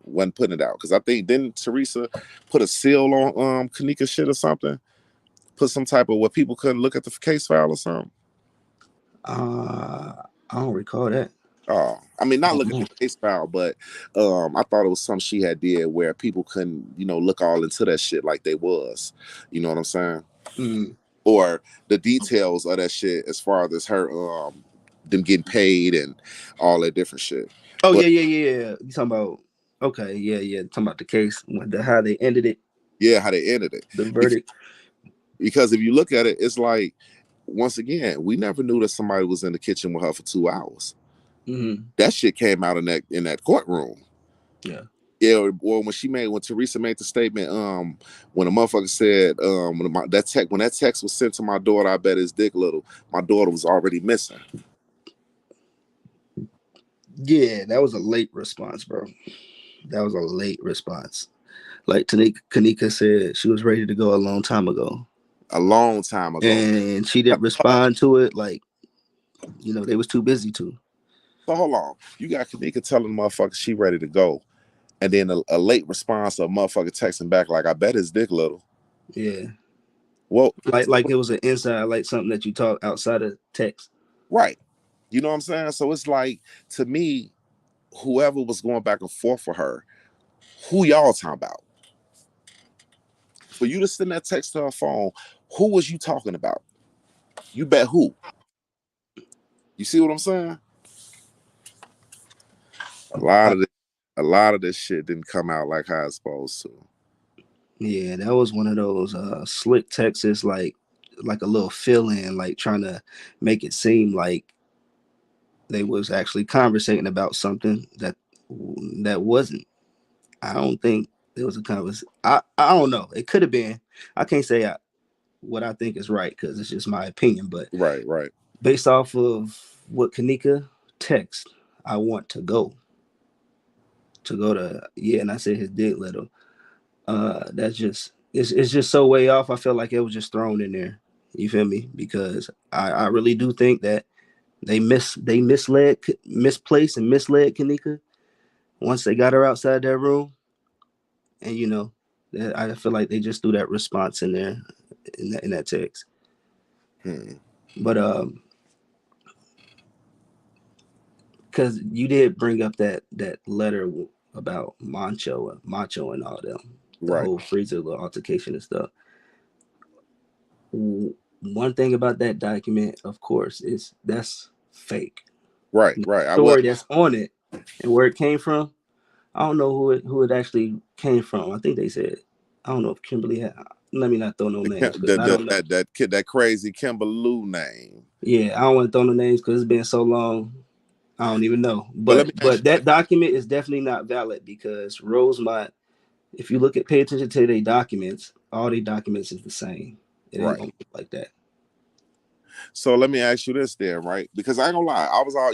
wasn't putting it out. Because I think, didn't Teresa put a seal on Kenneka shit or something? Put some type of where people couldn't look at the case file or something? I don't recall that. Oh, I mean, not Oh, look at the case file, but I thought it was something she had did where people couldn't, look all into that shit like they was. You know what I'm saying? mm. Or the details of that shit as far as her them getting paid and all that different shit. Oh But yeah. You talking about? Okay, yeah. Talking about the case, how they ended it, yeah, how they ended it. the verdict. Because if you look at it, it's like, once again, we never knew that somebody was in the kitchen with her for 2 hours. Mm-hmm. That shit came out in that courtroom. Yeah. Yeah, or when Teresa made the statement, when a motherfucker said, when that text was sent to my daughter, I bet his dick little. My daughter was already missing. Yeah, that was a late response, bro. That was a late response. Like Kenneka said, she was ready to go a long time ago, A long time ago. and she didn't respond to it. Like, they was too busy to. So hold on, you got Kenneka telling the motherfucker she ready to go, and then a late response of a motherfucker texting back like, I bet his dick little. Yeah, Well, like it was an inside, like something that you talk outside of text. right. You know what I'm saying? So it's like, to me, whoever was going back and forth for her, who y'all talking about? For you to send that text to her phone, who was you talking about? You bet who? You see what I'm saying? A lot Uh, of this, a lot of this shit didn't come out like how it's supposed to. yeah, that was one of those slick texts, like a little fill in, like trying to make it seem like they was actually conversating about something that wasn't. I don't think it was a conversation. I don't know. It could have been. I can't say what I think is right because it's just my opinion. But Right, right. based off of what Kenneka text, I want to yeah, and I said his dick little. That's just it's just so way off. I feel like it was just thrown in there. You feel me? Because I really do think that they misplaced and misled Kenneka once they got her outside that room, and I feel like they just threw that response in there in that text. Hmm. But because you did bring up that letter about Macho and all them, the Right, whole freezer little altercation and stuff. One thing about that document, of course, is that's fake. right, The right. story that's on it and where it came from, I don't know who it actually came from. I think they said, I don't know if Kimberly had. Let me not throw no names because I don't know. That kid, that crazy Kimber Lou name. Yeah, I don't want to throw no names because it's been so long. I don't even know. But let But me ask you that this. document is definitely not valid because Rosemont, if you pay attention to their documents, all their documents is the same. It ain't Right. gonna look like that. So let me ask you this then, right? Because I ain't gonna lie, I was all,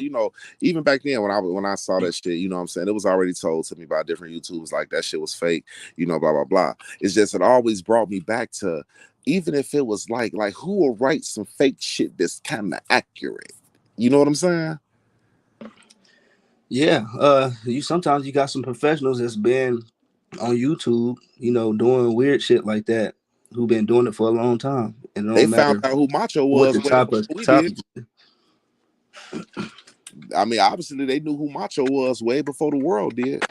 even back then when I saw that shit, you know what I'm saying, it was already told to me by different YouTubers like that shit was fake, blah blah blah. It's just it always brought me back to, even if it was like who will write some fake shit that's kind of accurate? You know what I'm saying? Yeah, you sometimes you got some professionals that's been on YouTube, doing weird shit like that, who been doing it for a long time, and it They don't found matter out who Macho what was the way topic before we did. topic. I mean, obviously they knew who Macho was way before the world did.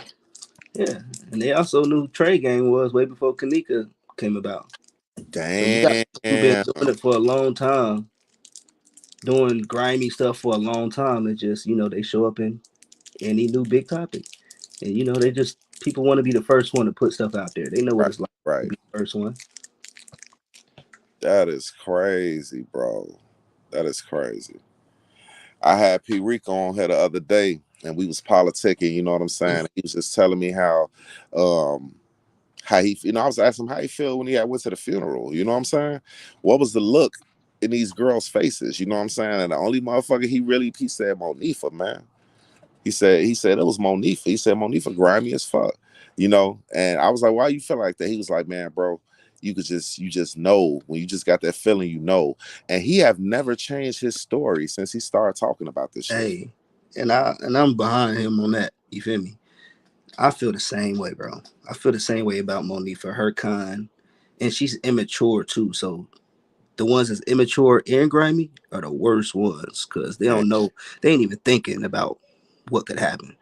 Yeah, and they also knew who Trey Gang was way before Kenneka came about. So you got Damn. people who been doing it for a long time, doing grimy stuff for a long time, and just they show up in any new big topic, and they just people want to be the first one to put stuff out there. They know what Right, it's like to right. be the first one. That is crazy, bro. That is crazy. I had P. Rico on here the other day, and we was politicking. You know what I'm saying? He was just telling me um, how he, I was asking him how he feel when he had went to the funeral. You know what I'm saying? What was the look in these girls' faces? You know what I'm saying? And the only motherfucker he said Monifa, man. He said it was Monifa. He said Monifa grimy as fuck. And I was like, why you feel like that? He was like, man, bro, you just know when you just got that feeling, And he have never changed his story since he started talking about this shit. Hey, and I'm behind him on that. You feel me? I feel the same way, bro. I feel the same way about Monique for her kind, and she's immature too. So the ones that's immature and grimy are the worst ones because they Man, don't know. They ain't even thinking about what could happen.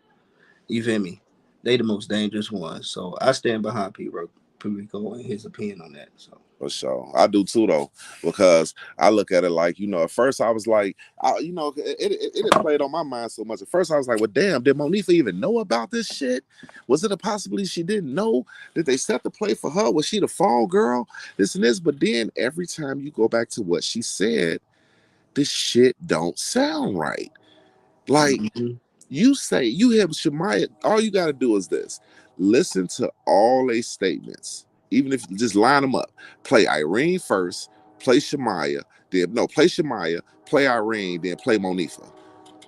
You feel me? They the most dangerous ones. So I stand behind Rico and his opinion on that. So for sure. I do too, though, because I look at it like, at first I was like, it played on my mind so much. At first I was like, well, damn, did Monifa even know about this shit? Was it a possibility she didn't know? Did they set the play for her? Was she the fall girl? This and this. But then every time you go back to what she said, this shit don't sound right. Like, mm-hmm. you hear Shemaya, all you got to do is this: listen to all a statements, even if you just line them up. Play Irene first, play Shemaya, then no, play Shemaya, play Irene, then play Monifa.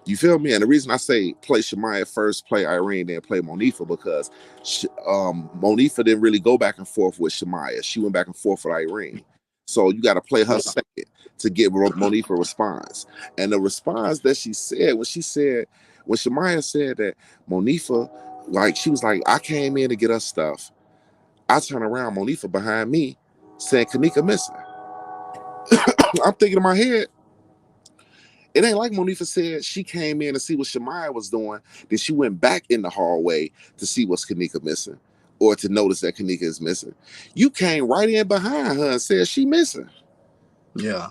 You feel me? And the reason I say play Shemaya first, play Irene, then play Monifa, because Monifa didn't really go back and forth with Shemaya. She went back and forth with Irene. So you got to play her second to get Monifa a response. And the response that she said, when Shemaya said that Monifa, like, she was like, I came in to get her stuff. I turn around, Monifa behind me saying, Kenneka missing. I'm thinking in my head, it ain't like Monifa said she came in to see what Shemaya was doing. Then she went back in the hallway to see what's Kenneka missing or to notice that Kenneka is missing. You came right in behind her and said she missing. Yeah,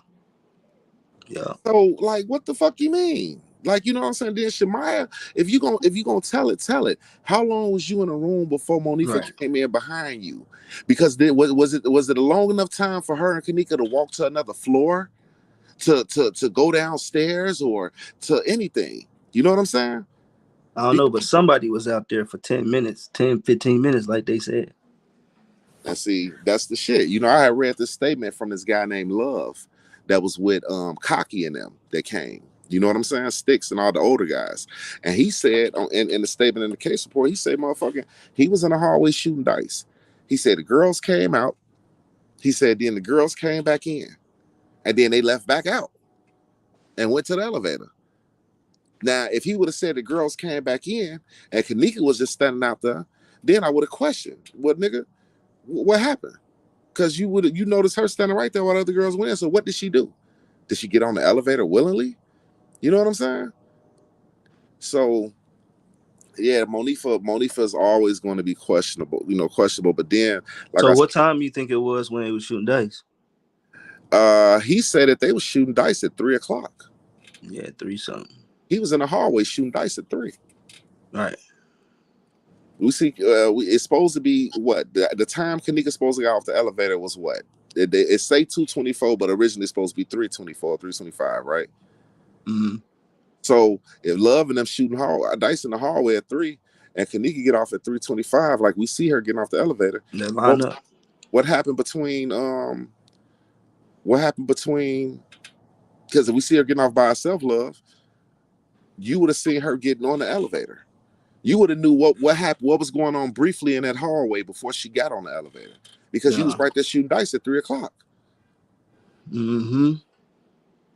yeah, So, like, what the fuck you mean? Like, you know what I'm saying? Then Shemaya, if you gonna tell it, tell it. How long was you in a room before Monifa right. came in behind you? Because then was it a long enough time for her and Kenneka to walk to another floor? To go downstairs or to anything. You know what I'm saying? I don't know, but somebody was out there for 10 minutes, 10, 15 minutes, like they said. And see, that's the shit. I had read this statement from this guy named Love that was with Cocky and them that came. You know what I'm saying? Sticks and all the older guys. And he said in the statement in the case report, he said, motherfucker, he was in the hallway shooting dice. He said the girls came out. He said then the girls came back in. And then they left back out and went to the elevator. Now, if he would have said the girls came back in and Kenneka was just standing out there, then I would have questioned, what nigga, what happened? Because you noticed her standing right there while the other girls went in. So what did she do? Did she get on the elevator willingly? You know what I'm saying? So yeah, Monifa is always going to be questionable, questionable. But then, like So I said, what time you think it was when they was shooting dice? he said that they were shooting dice at 3 o'clock. Yeah, three something. He was in the hallway shooting dice at 3. Right. We see. It's supposed to be what the time Kenneka's supposed to get off the elevator was what? It say 2:24, but originally it's supposed to be 3:24, 3:25, right? Mm-hmm. So if Love and them shooting dice in the hallway at 3, and Kenneka get off at 3:25, like we see her getting off the elevator, That line what, up. what happened between what happened between Because if we see her getting off by herself, love, you would have seen her getting on the elevator. You would have knew what happened, what was going on briefly in that hallway before she got on the elevator, because you was Yeah. right there shooting dice at 3 o'clock. Mm-hmm.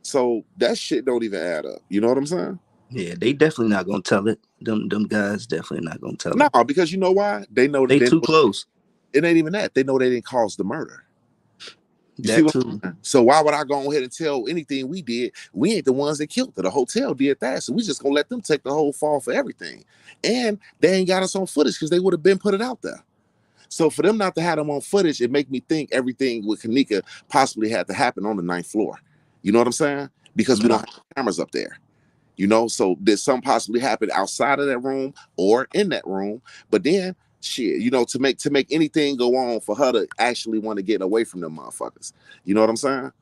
So that shit don't even add up. You know what I'm saying? Yeah, they definitely not gonna tell it. Them guys definitely not gonna tell No, it. because you know why? They know that They too close. it ain't even that. They know they didn't cause the murder. You see That what too. I'm saying? So why would I go ahead and tell anything we did? We ain't the ones that killed her. The hotel did that. So we just gonna let them take the whole fall for everything. And they ain't got us on footage because they would have been put it out there. So for them not to have them on footage, it make me think everything with Kenneka possibly had to happen on the 9th floor. You know what I'm saying? Because we don't Yeah. have cameras up there. So did some possibly happen outside of that room or in that room? But then shit, to make anything go on for her to actually want to get away from them motherfuckers. You know what I'm saying?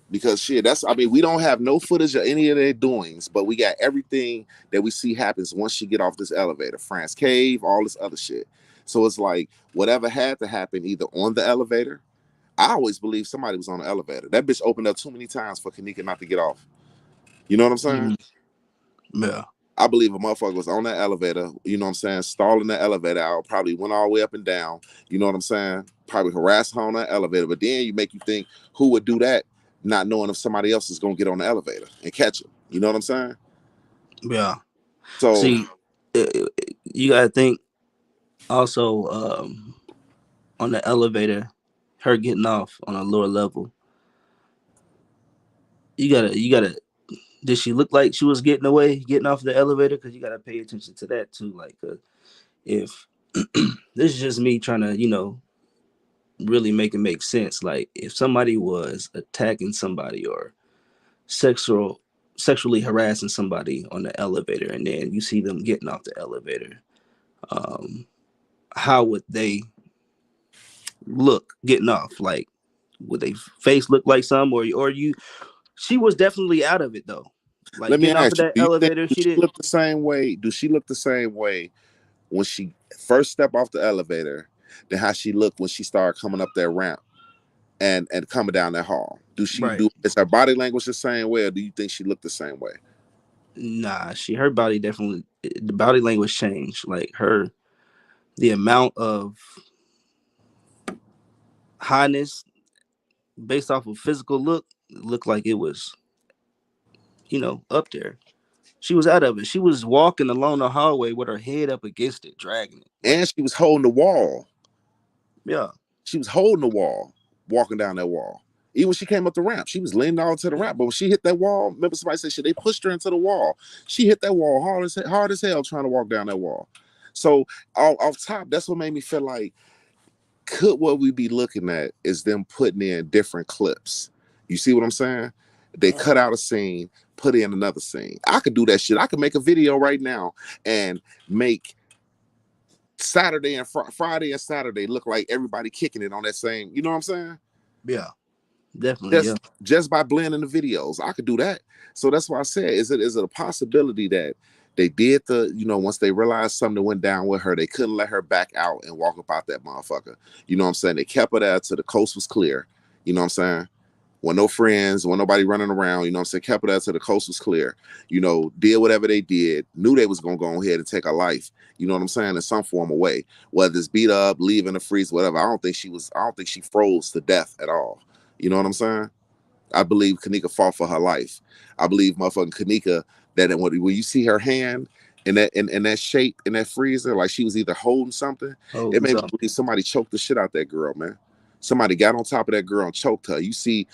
Because shit, we don't have no footage of any of their doings, but we got everything that we see happens once she get off this elevator. France Cave, all this other shit. So it's like whatever had to happen either on the elevator. I always believe somebody was on the elevator. That bitch opened up too many times for Kenneka not to get off. You know what I'm saying? Mm, yeah. I believe a motherfucker was on that elevator, you know what I'm saying, stalling the elevator out, probably went all the way up and down, you know what I'm saying? Probably harassed her on that elevator. But then you make you think who would do that, not knowing if somebody else is gonna get on the elevator and catch him. You know what I'm saying? Yeah. So See, you gotta think also on the elevator, her getting off on a lower level. You gotta. Did she look like she was getting away, getting off the elevator? Because you gotta pay attention to that too. Like, if this is just me trying to, really make it make sense. Like, if somebody was attacking somebody or sexual sexually harassing somebody on the elevator, and then you see them getting off the elevator, um, how would they look getting off? Like, would they face look like some, or you? She was definitely out of it though. Like let me getting off of ask you, that do you think elevator, do she she did. look the same way? Do she look the same way when she first stepped off the elevator than how she looked when she started coming up that ramp and coming down that hall? Right. Is her body language the same way, or do you think she looked the same way? Nah, her body definitely, the body language changed. Like the amount of highness based off of physical look looked like it was, up there. She was out of it. She was walking along the hallway with her head up against it, dragging it. Like, And she was holding the wall. yeah, She was holding the wall, walking down that wall. Even when she came up the ramp, she was leaning all to the ramp. But when she hit that wall, remember somebody said shit, they pushed her into the wall. She hit that wall hard as hell trying to walk down that wall. So off top, that's what made me feel like could what we be looking at is them putting in different clips. You see what I'm saying? They cut out a scene, put in another scene. I could do that shit. I could make a video right now and make Saturday and Friday and Saturday look like everybody kicking it on that same. You know what I'm saying? yeah, definitely, yeah. Just by blending the videos, I could do that. So that's why I said, is it a possibility that they did once they realized something went down with her, they couldn't let her back out and walk up out that motherfucker. You know what I'm saying? They kept her there till the coast was clear. You know what I'm saying? When no friends, when nobody running around, you know what I'm saying? Kept her there till the coast was clear. Did whatever they did, knew they was gonna go ahead and take her life. You know what I'm saying? In some form of way, whether it's beat up, leave in the freeze, whatever. I don't think she froze to death at all. You know what I'm saying? I believe Kenneka fought for her life. I believe motherfucking Kenneka that when you see her hand in that shape in that freezer, like she was either holding something, it Holding made me something. believe somebody choked the shit out that girl, man. Somebody got on top of that girl and choked her. You see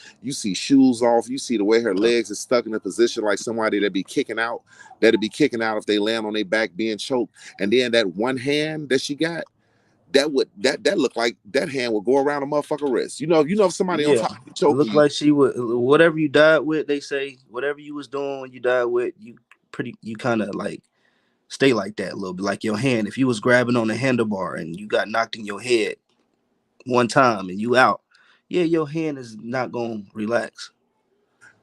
shoes off. You see the way her legs is stuck in a position like somebody that'd be kicking out if they land on their back being choked. And then that one hand that she got, that looked like that hand would go around a motherfucker wrist. If somebody on Yeah, top of you it choking looked you, like she would. Whatever you died with, they say, whatever you was doing when you died with, you kind of like stay like that a little bit. Like your hand, if you was grabbing on the handlebar and you got knocked in your head one time and you out, yeah, your hand is not gonna relax.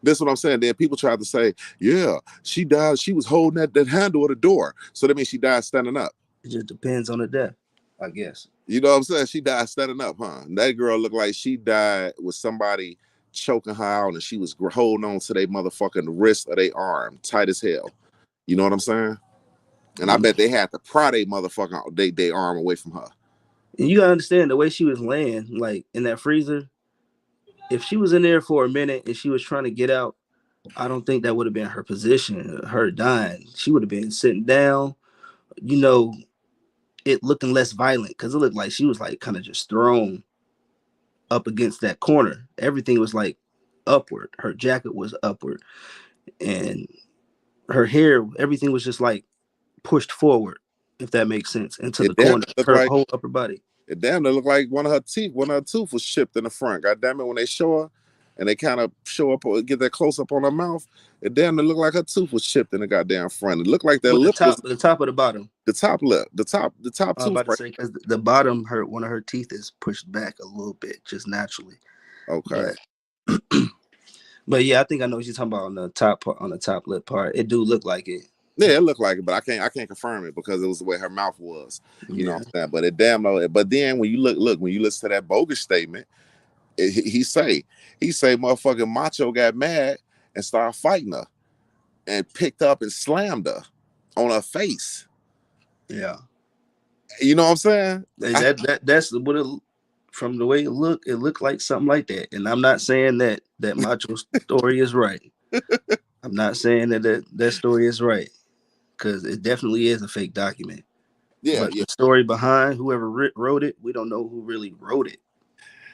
that's what I'm saying. Then people tried to say, yeah, she died. She was holding that handle of the door. So that means she died standing up. It just depends on the death, I guess. You know what I'm saying? She died standing up, huh? That girl looked like she died with somebody choking her out, and she was holding on to their motherfucking wrist or their arm tight as hell. You know what I'm saying? And I bet they had to pry their motherfucking they arm away from her. And you gotta understand the way she was laying, like in that freezer. If she was in there for a minute and she was trying to get out, I don't think that would have been her position, her dying. She would have been sitting down, you know, it looking less violent because it looked like she was like kind of just thrown up against that corner. Everything was like upward. Her jacket was upward, and her hair, everything was just like pushed forward, if that makes sense, into It the damn corner, looked her like whole upper body. it damn near looked like one of her tooth was chipped in the front. God damn it, when they show her and they kind of show up or get that close up on her mouth, it damn near looked like her tooth was chipped in the goddamn front. It looked like that But lip was the top or the bottom. the top lip, the top I'm tooth about to right. say because the bottom, her one of her teeth is pushed back a little bit, just naturally. Okay. But but yeah, I think I know what you're talking about on the top lip part. It do look like it. Yeah, it looked like it, but I can't confirm it because it was the way her mouth was. You know Yeah, what I'm saying? But it damn no. But then when you when you listen to that bogus statement, he say motherfucking Macho got mad and started fighting her and picked up and slammed her on her face. yeah. You know what I'm saying? That's what it. From the way it looked like something like that. And I'm not saying that Macho story is right. I'm not saying that story is right because it definitely is a fake document. Yeah, But yeah. the story behind whoever wrote it, we don't know who really wrote it.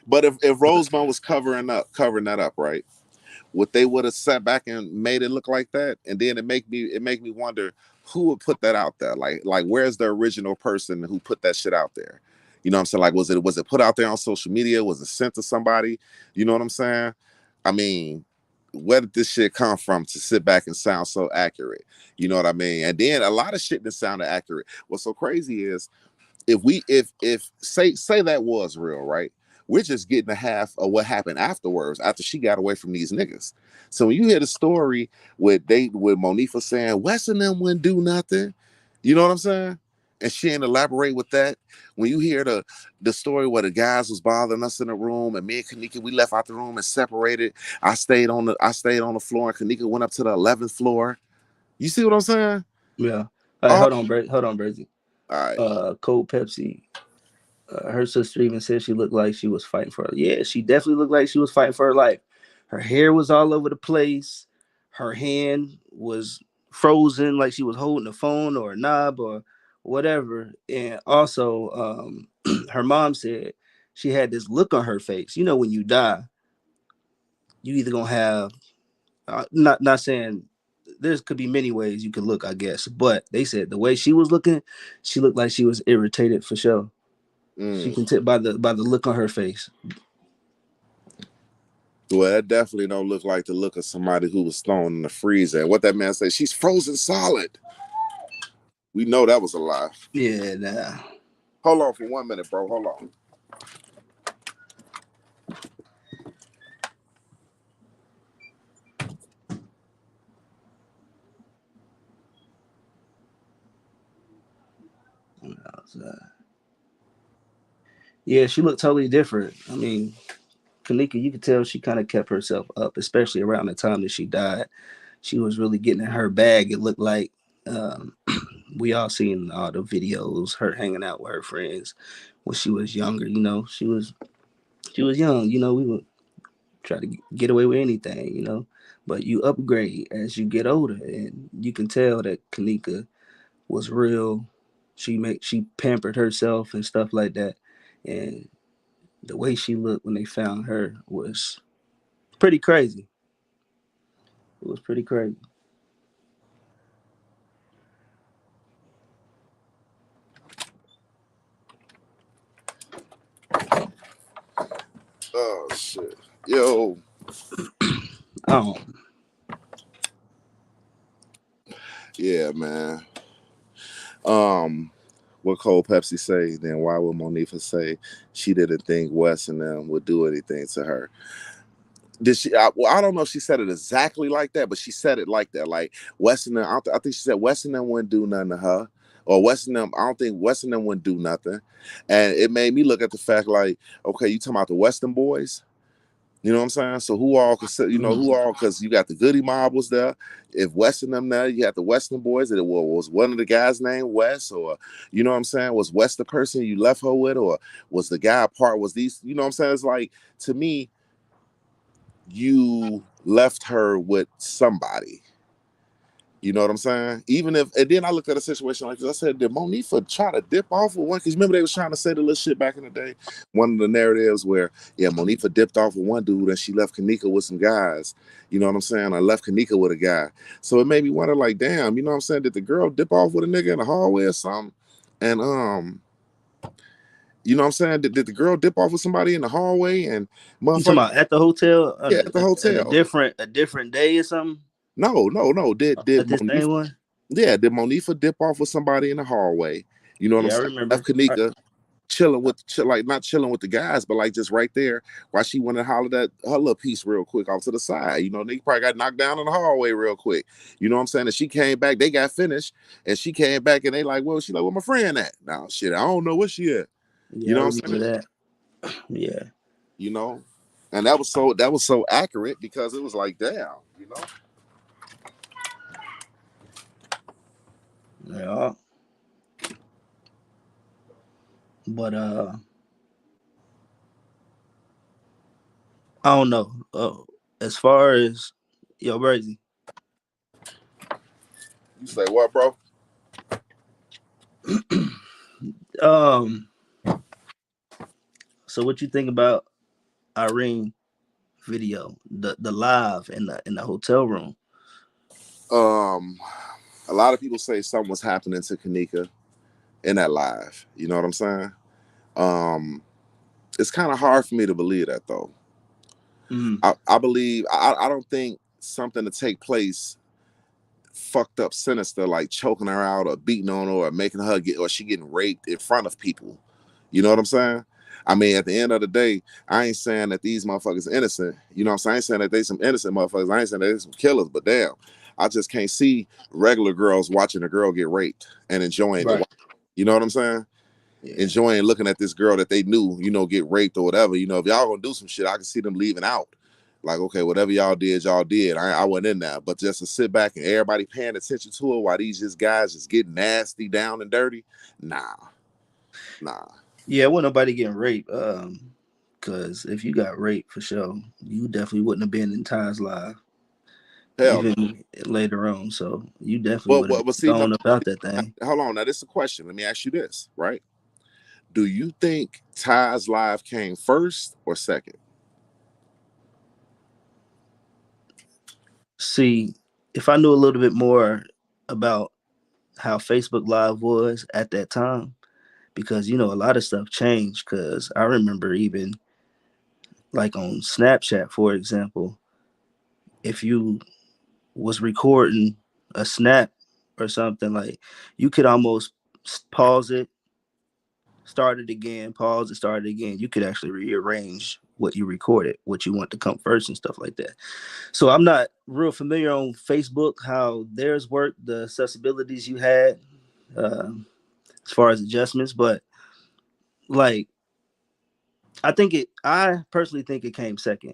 But if Rosemont was covering that up, right? What they would have sat back and made it look like that, and then it make me wonder who would put that out there. Like where's the original person who put that shit out there? You know what I'm saying? Like was it put out there on social media? Was it sent to somebody? You know what I'm saying? I mean, where did this shit come from to sit back and sound so accurate? You know what I mean? And then a lot of shit that sounded accurate. What's so crazy is if say that was real, right? We're just getting a half of what happened afterwards after she got away from these niggas. So when you hear the story with Monifa saying Wes and them wouldn't do nothing, you know what I'm saying? And she ain't elaborate with that. When you hear the story where the guys was bothering us in the room and me and Kenneka, we left out the room and separated. I stayed on the floor and Kenneka went up to the 11th floor. You see what I'm saying? Yeah. All right, Oh, hold on, Brazy. all right. Cold Pepsi. Her sister even said she looked like she was fighting for her. Yeah, she definitely looked like she was fighting for her life. Her hair was all over the place. Her hand was frozen, like she was holding a phone or a knob or whatever. And also, her mom said she had this look on her face. You know, when you die, you either gonna have not saying there could be many ways you could look, I guess, but they said the way she was looking, she looked like she was irritated for sure. She Mm. can tell by the look on her face. Well, that definitely don't look like the look of somebody who was thrown in the freezer. And what that man said, she's frozen solid. We know that was a lie. Yeah, nah. Hold on for 1 minute, bro. Hold on. Yeah, she looked totally different. I mean, Kenneka, you could tell she kind of kept herself up, especially around the time that she died. She was really getting in her bag. It looked like we all seen all the videos, her hanging out with her friends when she was younger. You know, she was young. You know, we would try to get away with anything. You know, but you upgrade as you get older, and you can tell that Kenneka was real. She pampered herself and stuff like that, and the way she looked when they found her was pretty crazy. It was pretty crazy. Oh shit. Yo. Oh, Yeah, man. What Cold Pepsi say, then why would Monifa say she didn't think Wes and them would do anything to her? Did she? I don't know if she said it exactly like that, but she said it like that. Like Wes and them, I think she said Wes and them wouldn't do nothing to her. Or Wes and them, I don't think Wes and them wouldn't do nothing. And it made me look at the fact like, okay, you talking about the Western boys? You know what I'm saying? So who all could, you know, who all, because you got the Goody Mob was there. If Weston them there, you had the Weston boys. That was one of the guys named Wes, or you know what I'm saying? Was Wes the person you left her with, or was the guy apart? Was these, you know what I'm saying? It's like, to me, you left her with somebody. You know what I'm saying? Even if, and then I looked at a situation like this. I said, did Monifa try to dip off with one? Because remember they was trying to say the little shit back in the day. One of the narratives where, yeah, Monifa dipped off with one dude and she left Kenneka with some guys. You know what I'm saying? I left Kenneka with a guy. So it made me wonder, like, damn, you know what I'm saying? Did the girl dip off with a nigga in the hallway or something? And you know what I'm saying? Did the girl dip off with somebody in the hallway and You talking motherfucker? about at the hotel, Yeah, at the at hotel. a different day or something? No. Did At this Monifa? same one? Yeah, did Monifa dip off with somebody in the hallway? You know what I'm Yeah, I saying? remember. Left Kenneka chilling with, like not chilling with the guys, but like just right there while she went and hollered at her little piece real quick off to the side. You know, they probably got knocked down in the hallway real quick. You know what I'm saying? And she came back, they got finished, and she came back and they like, well, she like, where my friend at? Now, shit, I don't know where she at. You Yeah, I know what I'm remember saying? that. Yeah. You know, and that was so accurate because it was like, damn, you know. Yeah. But I don't know. As far as yo, Brazy. You say what, bro? um. So what you think about Irene video, the live in the hotel room? Um, a lot of people say something was happening to Kenneka in that live. You know what I'm saying? Um, it's kind of hard for me to believe that though. Mm. I believe I don't think something to take place fucked up sinister like choking her out or beating on her or making her get or she getting raped in front of people. You know what I'm saying? I mean, at the end of the day, I ain't saying that these motherfuckers innocent. You know what I'm saying? I ain't saying that they some innocent motherfuckers. I ain't saying that they some killers, but damn, I just can't see regular girls watching a girl get raped and enjoying Right. it. You know what I'm saying? Yeah. Enjoying looking at this girl that they knew, you know, get raped or whatever. You know, if y'all gonna do some shit, I can see them leaving out. Like, okay, whatever y'all did, y'all did. I wasn't in that. But just to sit back and everybody paying attention to it while these just guys just get nasty, down and dirty, nah. Yeah, wasn't nobody getting raped. Cause if you got raped for sure, you definitely wouldn't have been in Ty's live Hell no. even later on. So you definitely Well, would have well, been but see, no, gone about that thing. hold on. Now, this is a question. Let me ask you this, right? Do you think Ty's live came first or second? See, if I knew a little bit more about how Facebook Live was at that time, because a lot of stuff changed. Because I remember even like on Snapchat, for example, if you was recording a snap or something, like you could almost pause it, start it again, pause it, start it again. You could actually rearrange what you recorded, what you want to come first and stuff like that. So I'm not real familiar on Facebook how theirs worked, the accessibilities you had uh, as far as adjustments, but like I personally think it came second.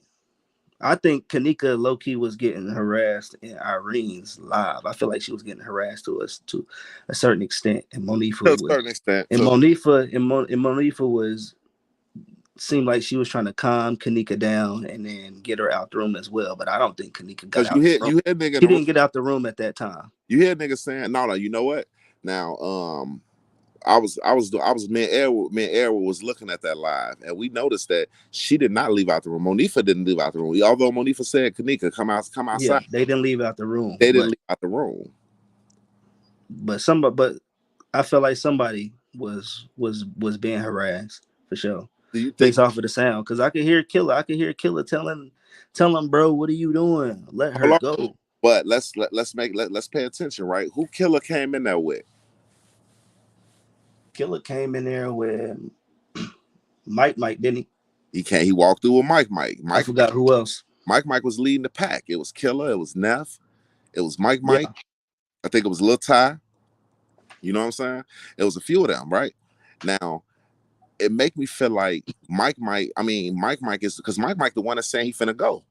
I think Kenneka low key was getting harassed in Irene's live. I feel like she was getting harassed to us to a certain extent, and Monifa To a was, certain extent. and Monifa was seemed like she was trying to calm Kenneka down and then get her out the room as well. But I don't think Kenneka got Because out the room. you hear nigga in She the room, didn't get out the room at that time. you hear niggas saying, no, you know what? Now, me and Errol was looking at that live, and we noticed that she did not leave out the room. Monifa didn't leave out the room. Although Monifa said, Kenneka, come Yeah, outside. they didn't leave out the room, They didn't leave out the room. but I felt like somebody was being harassed for sure. Do you think? Based off of the sound, because I could hear Killer. I could hear Killer telling bro, what are you doing? Let her go. But let's pay attention, right? Who Killer came in there with? Killer came in there with Mike, didn't he? He walked through with Mike. I forgot who else. Mike was leading the pack. It was Killer. It was Neff. It was Mike. Yeah. I think it was Lil Ty. You know what I'm saying? It was a few of them, right? Now, it make me feel like Mike is, because Mike the one that's saying he finna go.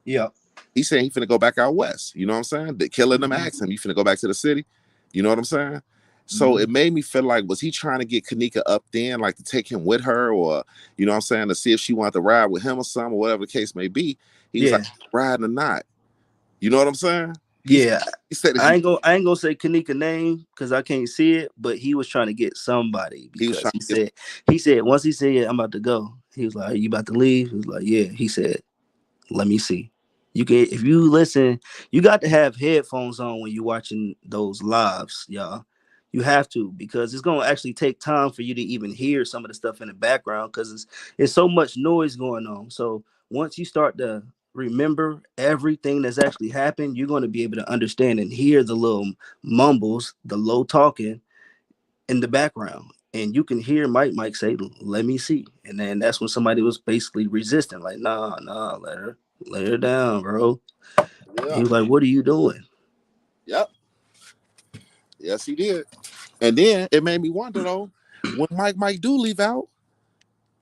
Yeah. He's saying he finna go back out west. You know what I'm saying? The killing them asked him, you finna go back to the city? You know what I'm saying? So it made me feel like, was he trying to get Kenneka up then, like to take him with her, or you know what I'm saying, to see if she wanted to ride with him or something, or whatever the case may be. He was like, riding or not. You know what I'm saying? He said I ain't gonna say Kenneka name because I can't see it, but he was trying to get somebody because he said once he said, I'm about to go, he was like, are you about to leave? He was like, yeah. He said, let me see. You can, if you listen, you got to have headphones on when you're watching those lives, y'all. You have to, because it's gonna actually take time for you to even hear some of the stuff in the background because it's so much noise going on. So once you start to remember everything that's actually happened, you're going to be able to understand and hear the little mumbles, the low talking in the background. And you can hear Mike say, let me see. And then that's when somebody was basically resisting, like, nah, let her down, bro. Yeah. He was like, what are you doing? Yep. Yes, he did. And then it made me wonder though, when Mike do leave out,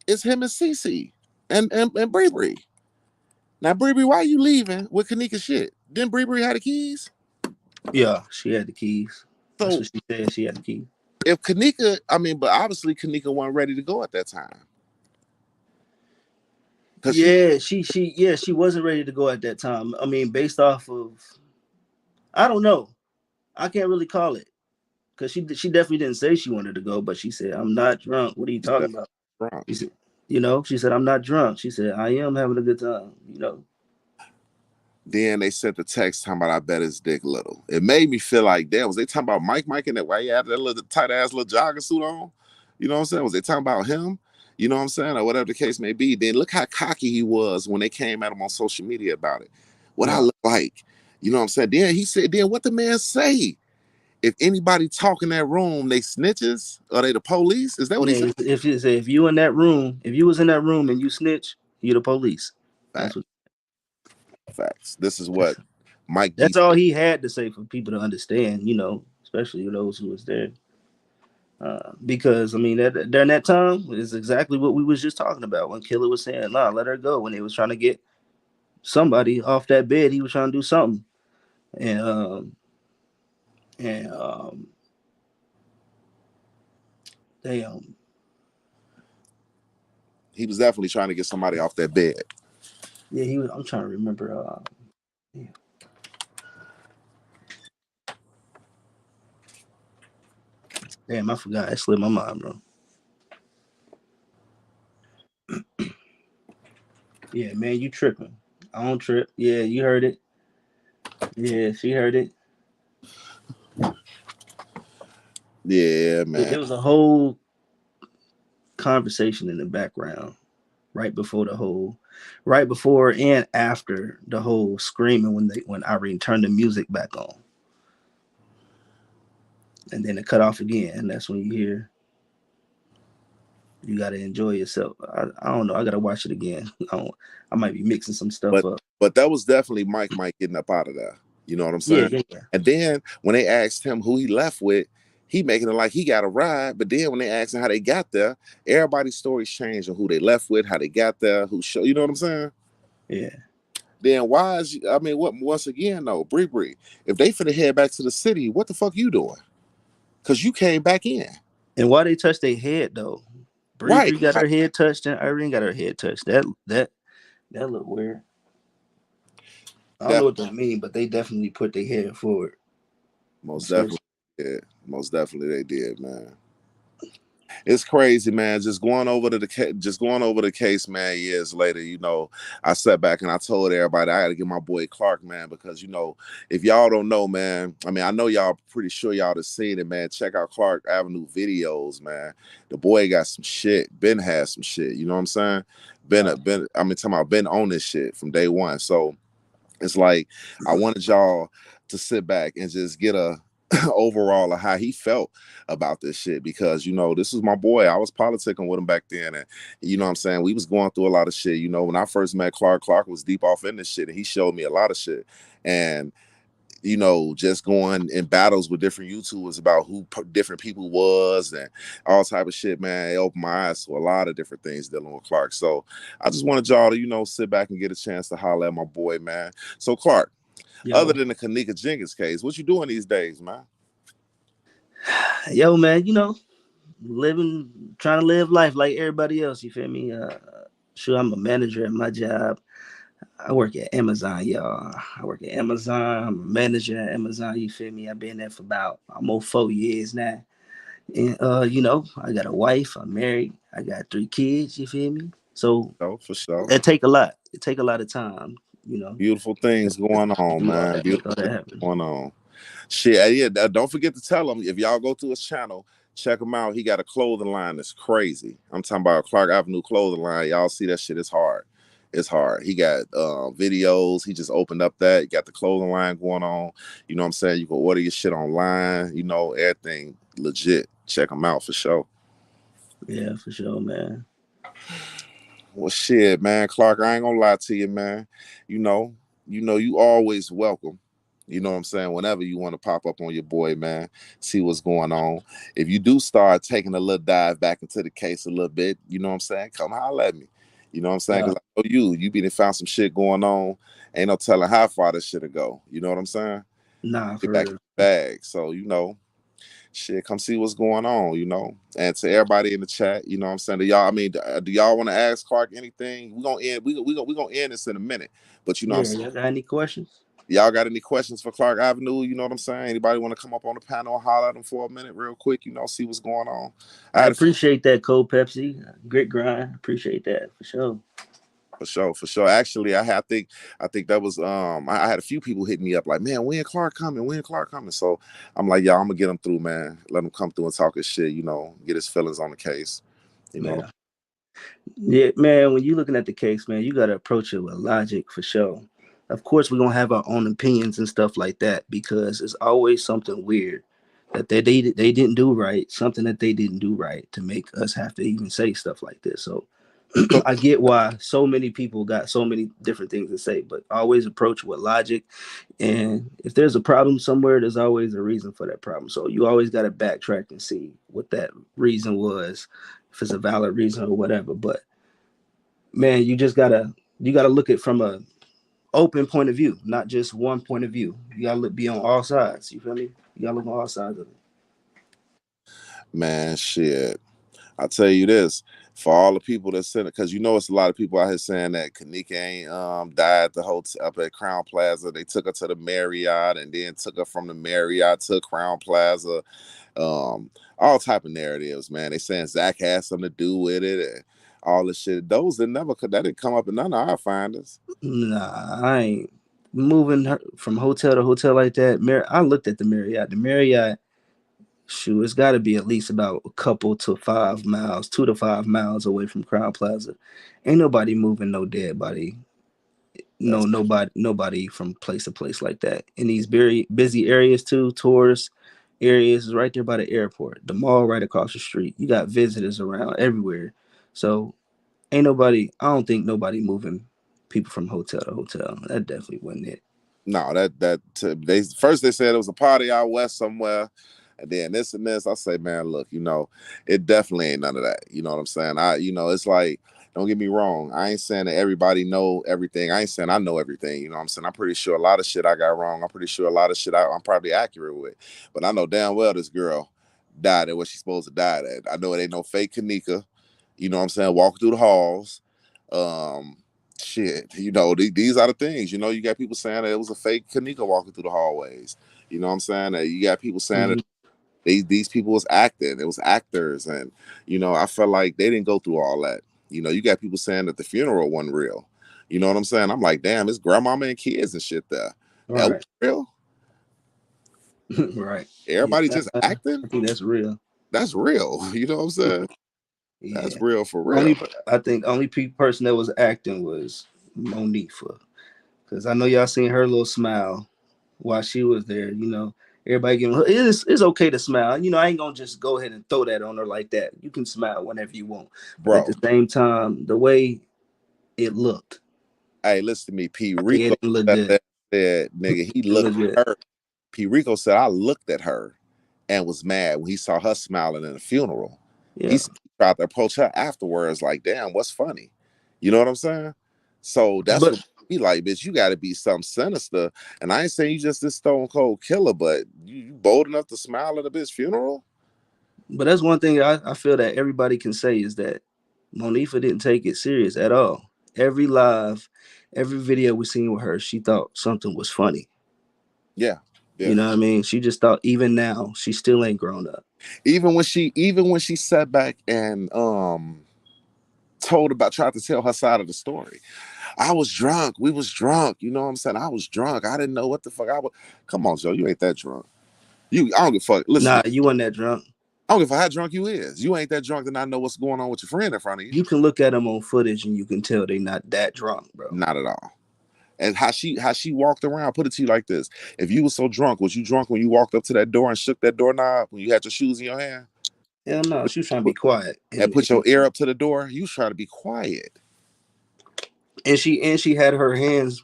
it's him and Cece and Brazy. Now, Brazy, why are you leaving with Kenneka shit? Didn't Brazy have the keys? Yeah, she had the keys. So, that's what she said. She had the keys. If Kenneka, but obviously Kenneka wasn't ready to go at that time. Yeah, she wasn't ready to go at that time. I mean, based off of, I don't know. I can't really call it. Because she definitely didn't say she wanted to go, but she said, I'm not drunk. What are you talking about? She said, she said, I'm not drunk. She said, I am having a good time, Then they sent the text talking about, I bet his dick little. It made me feel like, damn, was they talking about Mike and that, why he had that little tight ass little jogging suit on? You know what I'm saying? Was they talking about him? You know what I'm saying? Or whatever the case may be. Then look how cocky he was when they came at him on social media about it. What I look like. You know what I'm saying? Then he said, then what the man say? If anybody talk in that room, they snitches? Or they the police? Is that what he said? If you in that room, if you was in that room and you snitch, you the police. That's what. Facts. This is what Mike. That's all he had to say for people to understand, especially those who was there. Because that during that time is exactly what we was just talking about when Killer was saying, "Nah, let her go." When they was trying to get somebody off that bed, he was trying to do something, and he was definitely trying to get somebody off that bed. Yeah, he was. I'm trying to remember. Damn, I forgot. It slipped my mind, bro. Yeah, man, you tripping. I don't trip. Yeah, you heard it. Yeah, she heard it. Yeah, man. It was a whole conversation in the background right before and after the whole screaming when Irene turned the music back on. And then it cut off again. And that's when you hear you got to enjoy yourself. I don't know. I got to watch it again. I might be mixing some stuff up. But that was definitely Mike getting up out of there. You know what I'm saying? Yeah. And then when they asked him who he left with, he making it like he got a ride. But then when they asked him how they got there, everybody's stories changed on who they left with, how they got there, you know what I'm saying? Yeah. Then why is, once again, though, Bree, if they finna head back to the city, what the fuck you doing? Because you came back in. And why they touched their head, though? Bree got her head touched and Irene got her head touched. That looked weird. I don't know what that means, but they definitely put their head forward. Most definitely, yeah. Most definitely they did, man. It's crazy, man. Just going over the case, man. Years later, I sat back and I told everybody I got to get my boy Clark, man, because if y'all don't know, man, I know y'all pretty sure y'all have seen it, man. Check out Clark Avenue videos, man. The boy got some shit. Ben has some shit. You know what I'm saying? Talking about Ben on this shit from day one. So it's like I wanted y'all to sit back and just get a overall of how he felt about this shit, because this is my boy. I was politicking with him back then, and you know what I'm saying, we was going through a lot of shit. When I first met Clark was deep off in this shit, and he showed me a lot of shit. And you know, just going in battles with different YouTubers about who different people was and all type of shit, man. It opened my eyes to a lot of different things dealing with Clark. So I just wanted y'all to, you know, sit back and get a chance to holler at my boy, man. So Clark, other Yo, than the Kenneka Jenkins case, what you doing these days, man? yo, man, trying to live life like everybody else. You feel me? Sure, I'm a manager at my job. I work at Amazon, y'all. I work at Amazon. I'm a manager at Amazon. You feel me? I've been there for about almost 4 years now. And I got a wife. I'm married. I got 3 kids. You feel me? So Oh, for sure. it take a lot. It take a lot of time. Beautiful things going on, Do all man. that. Make Beautiful all that things happen. going on. Shit, yeah. Don't forget to tell him if y'all go to his channel, check him out. He got a clothing line that's crazy. I'm talking about Clark Avenue clothing line. Y'all see that shit? It's hard. It's hard. He got videos. He just opened up that. He got the clothing line going on. You know what I'm saying? You can order your shit online. You know, everything legit. Check him out for sure. Yeah, for sure, man. Well, shit, man, Clark, I ain't gonna lie to you, man. You know, you always welcome. You know what I'm saying? Whenever you want to pop up on your boy, man, see what's going on. If you do start taking a little dive back into the case a little bit, you know what I'm saying? Come holler at me. You know what I'm saying? Yeah, Because I know you been and found some shit going on. Ain't no telling how far this shit'll go. You know what I'm saying? nah, Get for back in real. the bag. So, shit, come see what's going on, And to everybody in the chat, you know what I'm saying? Do y'all want to ask Clark anything? We gonna end this in a minute. But you know what I'm Yeah, saying? y'all got any questions? Y'all got any questions for Clark Avenue? You know what I'm saying? Anybody want to come up on the panel and holler at them for a minute real quick, see what's going on? I I had a few appreciate that, Cold Pepsi. Grit grind. Appreciate that for sure. for sure, for sure. Actually, I think that was I had a few people hitting me up like, man, when Clark coming? When Clark coming? So I'm like, y'all, I'm gonna get him through, man. Let him come through and talk his shit, get his feelings on the case. You know, Yeah. Yeah, man, when you looking at the case, man, you gotta approach it with logic for sure. Of course, we're gonna have our own opinions and stuff like that because it's always something weird that they didn't do right, something that they didn't do right to make us have to even say stuff like this. So I get why so many people got so many different things to say, but always approach with logic. And if there's a problem somewhere, there's always a reason for that problem. So you always got to backtrack and see what that reason was, if it's a valid reason or whatever. But man, you gotta look at from a open point of view, not just one point of view. You gotta be on all sides. You feel me? You gotta look on all sides of it. man, shit. I tell you this, for all the people that said it, because it's a lot of people out here saying that Kenneka ain't died at the hotel up at Crown Plaza. They took her to the Marriott and then took her from the Marriott to Crown Plaza. All type of narratives, man. They saying Zach had something to do with it and all this shit. That didn't come up in none of our findings. Nah, I ain't moving her from hotel to hotel like that. I looked at the Marriott. The Marriott, shoot, it's got to be at least about a couple to 5 miles, 2 to 5 miles away from Crown Plaza. Ain't nobody moving no dead body. No, That's nobody from place to place like that. In these very busy areas too, tourist areas is right there by the airport, the mall right across the street. You got visitors around everywhere. So ain't nobody. I don't think nobody moving people from hotel to hotel. That definitely wasn't it. No, they first they said it was a party out west somewhere, and then this and this. I say, man, look, it definitely ain't none of that. You know what I'm saying? It's like, don't get me wrong. I ain't saying that everybody know everything. I ain't saying I know everything. You know what I'm saying? I'm pretty sure a lot of shit I got wrong. I'm pretty sure a lot of shit I'm probably accurate with, but I know damn well this girl died at what she's supposed to die at. I know it ain't no fake Kenneka. You know what I'm saying? Walking through the halls. Um, Shit, these are the things. You got people saying that it was a fake Kenneka walking through the hallways. You know what I'm saying? That you got people saying that Mhm. these people was acting. It was actors, and I felt like they didn't go through all that. You got people saying that the funeral wasn't real. You know what I'm saying? I'm like, damn, it's grandmama and kids and shit there. All That was right, real. right. Yeah, Everybody just I acting. think that's real. That's real. You know what I'm saying? That's Yeah. real for real. Only I think only person that was acting was Monifa, because I know y'all seen her little smile while she was there. Everybody giving her. It's okay to smile. I ain't gonna just go ahead and throw that on her like that. You can smile whenever you want, but at Bro, the same time, the way it looked, hey, listen to me, P. I think it Rico didn't look said good. that. said, nigga, he It looked was good. at her. P. Rico said, I looked at her and was mad when he saw her smiling in the funeral. Yeah, He tried to approach her afterwards, like, damn, what's funny? You know what I'm saying? So that's but what he like, bitch. You got to be something sinister. And I ain't saying you just this stone cold killer, but you bold enough to smile at a bitch funeral? that's one thing I feel that everybody can say is that Monifa didn't take it serious at all. Every live, every video we seen with her, she thought something was funny. Yeah, yeah. You know what I mean? She just thought even now she still ain't grown up. Even when she sat back and tried to tell her side of the story. I was drunk. We was drunk. You know what I'm saying? I was drunk. I didn't know what the fuck I was. Come on, Joe. You ain't that drunk. I don't give a fuck. Listen, Nah, you wasn't that drunk. I don't give a fuck how drunk you is. You ain't that drunk to not know what's going on with your friend in front of you. You can look at them on footage and you can tell they not that drunk, bro. Not at all. And how she walked around, put it to you like this. If you was so drunk, was you drunk when you walked up to that door and shook that doorknob when you had your shoes in your hand? Hell no, she was trying to be quiet. And put your ear up to the door, you was trying to be quiet. And she had her hands.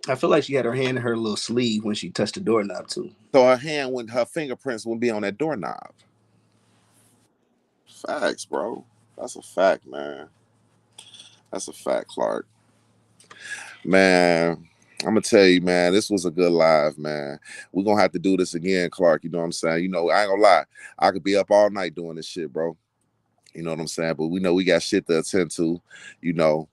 I feel like she had her hand in her little sleeve when she touched the doorknob too. So her fingerprints would be on that doorknob. Facts, bro. That's a fact, man. That's a fact, Clark. Man, I'm gonna tell you, man, this was a good live, man. We're gonna have to do this again, Clark. You know what I'm saying? You know, I ain't gonna lie. I could be up all night doing this shit, bro. You know what I'm saying? But we know we got shit to attend to, you know.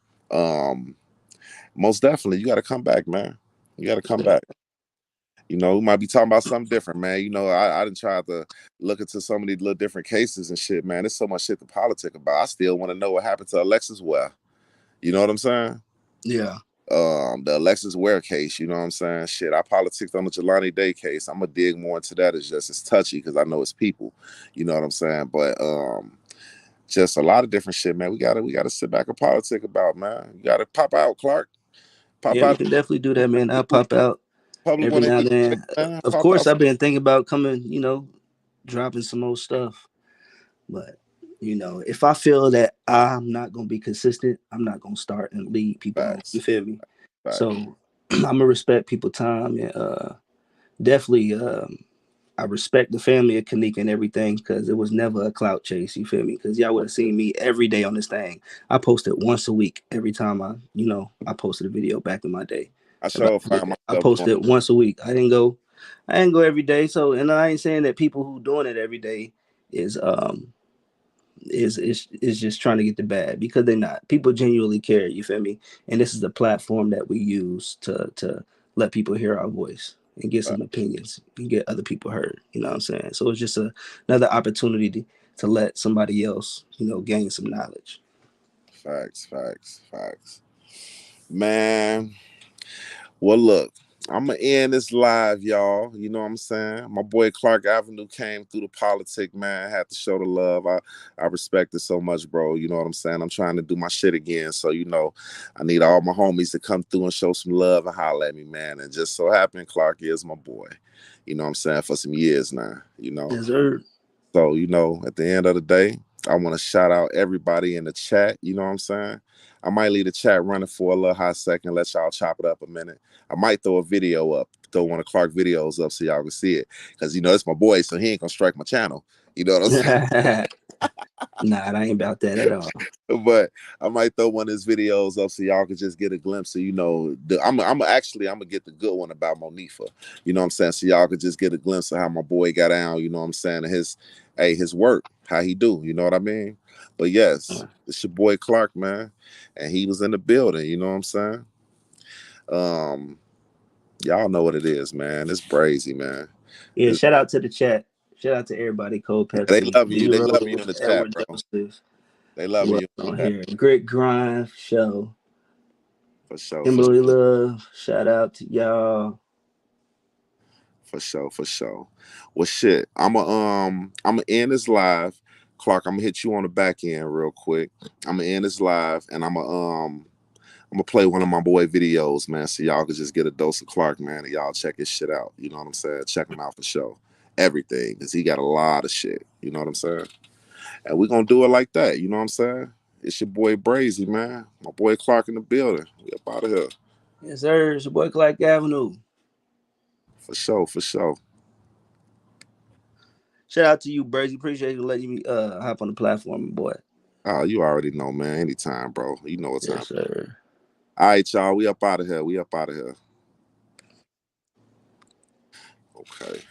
Most definitely, you gotta come back, man. You gotta come back. You know, we might be talking about something different, man. You know, I didn't try to look into so many little different cases and shit, man. There's so much shit to politic about. I still want to know what happened to Alexis Ware. You know what I'm saying? Yeah. The Alexis Ware case, you know what I'm saying? Shit, I politicked on the Jelani Day case. I'm gonna dig more into that. It's touchy because I know it's people, you know what I'm saying? But just a lot of different shit, man. We gotta sit back and politic about, man. You gotta pop out, Clark. Pop Yeah, we out. can definitely do that, man. I'll pop out Public every when they now need and you, then. man. Of Pop course, out. I've been thinking about coming, dropping some more stuff. But if I feel that I'm not gonna be consistent, I'm not gonna start and lead people on. You Facts. feel me? Facts. So I'm gonna respect people's time and definitely I respect the family of Kenneka and everything because it was never a clout chase. You feel me? Because y'all would have seen me every day on this thing. I posted once a week every time I posted a video back in my day I about sure find Kenneka. I myself doing posted once a week. I didn't go every day. So, and I ain't saying that people who doing it every day is is just trying to get the bad because they're not. People genuinely care. You feel me? And this is the platform that we use to let people hear our voice and get some opinions and get other people heard. You know what I'm saying? So it's just another opportunity to let somebody else, gain some knowledge. facts, facts, facts. Man, well, look, I'm gonna end this live, y'all. You know what I'm saying? My boy Clark Avenue came through the politic, man. Had to show the love. I respect it so much, bro. You know what I'm saying? I'm trying to do my shit again. So, I need all my homies to come through and show some love and holler at me, man. And just so happened, Clark is my boy. You know what I'm saying? For some years now. Yes, sir. So, at the end of the day, I want to shout out everybody in the chat. You know what I'm saying? I might leave the chat running for a little hot second, let y'all chop it up a minute. I might throw a video up, throw one of Clark videos up so y'all can see it. Because, it's my boy, so he ain't going to strike my channel. You know what I'm saying? Nah, it ain't about that at all. But I might throw one of his videos up so y'all can just get a glimpse of, I'm gonna get the good one about Monifa. You know what I'm saying? So y'all could just get a glimpse of how my boy got down, you know what I'm saying, and his work, how he do, you know what I mean? But yes, it's your boy Clark, man. And he was in the building, you know what I'm saying? Y'all know what it is, man. It's Brazy, man. Yeah, shout out to the chat. Shout out to everybody. Cole They Pepsi, love you. They Zero, love you in the chat, Edward bro. Joseph. They love Who you else in the on chat. here? Grit Grind Show. For sure. Kimberly Love. Shout out to y'all. For sure. Well, shit. I'ma end this live. Clark, I'm gonna hit you on the back end real quick. I'm gonna end this live, and I'm gonna play one of my boy videos, man, so y'all can just get a dose of Clark, man, and y'all check his shit out. You know what I'm saying? Check him out for sure. Everything, cause he got a lot of shit. You know what I'm saying? And we gonna do it like that. You know what I'm saying? It's your boy Brazy, man. My boy Clark in the building. We up out of here. Yes, sir. It's your boy Clark Avenue. For sure, for sure. Shout out to you, Brazy. Appreciate you letting me hop on the platform, boy. Oh, you already know, man. Anytime, bro. You know what time. Yes, sir. All right, y'all. We up out of here. Okay.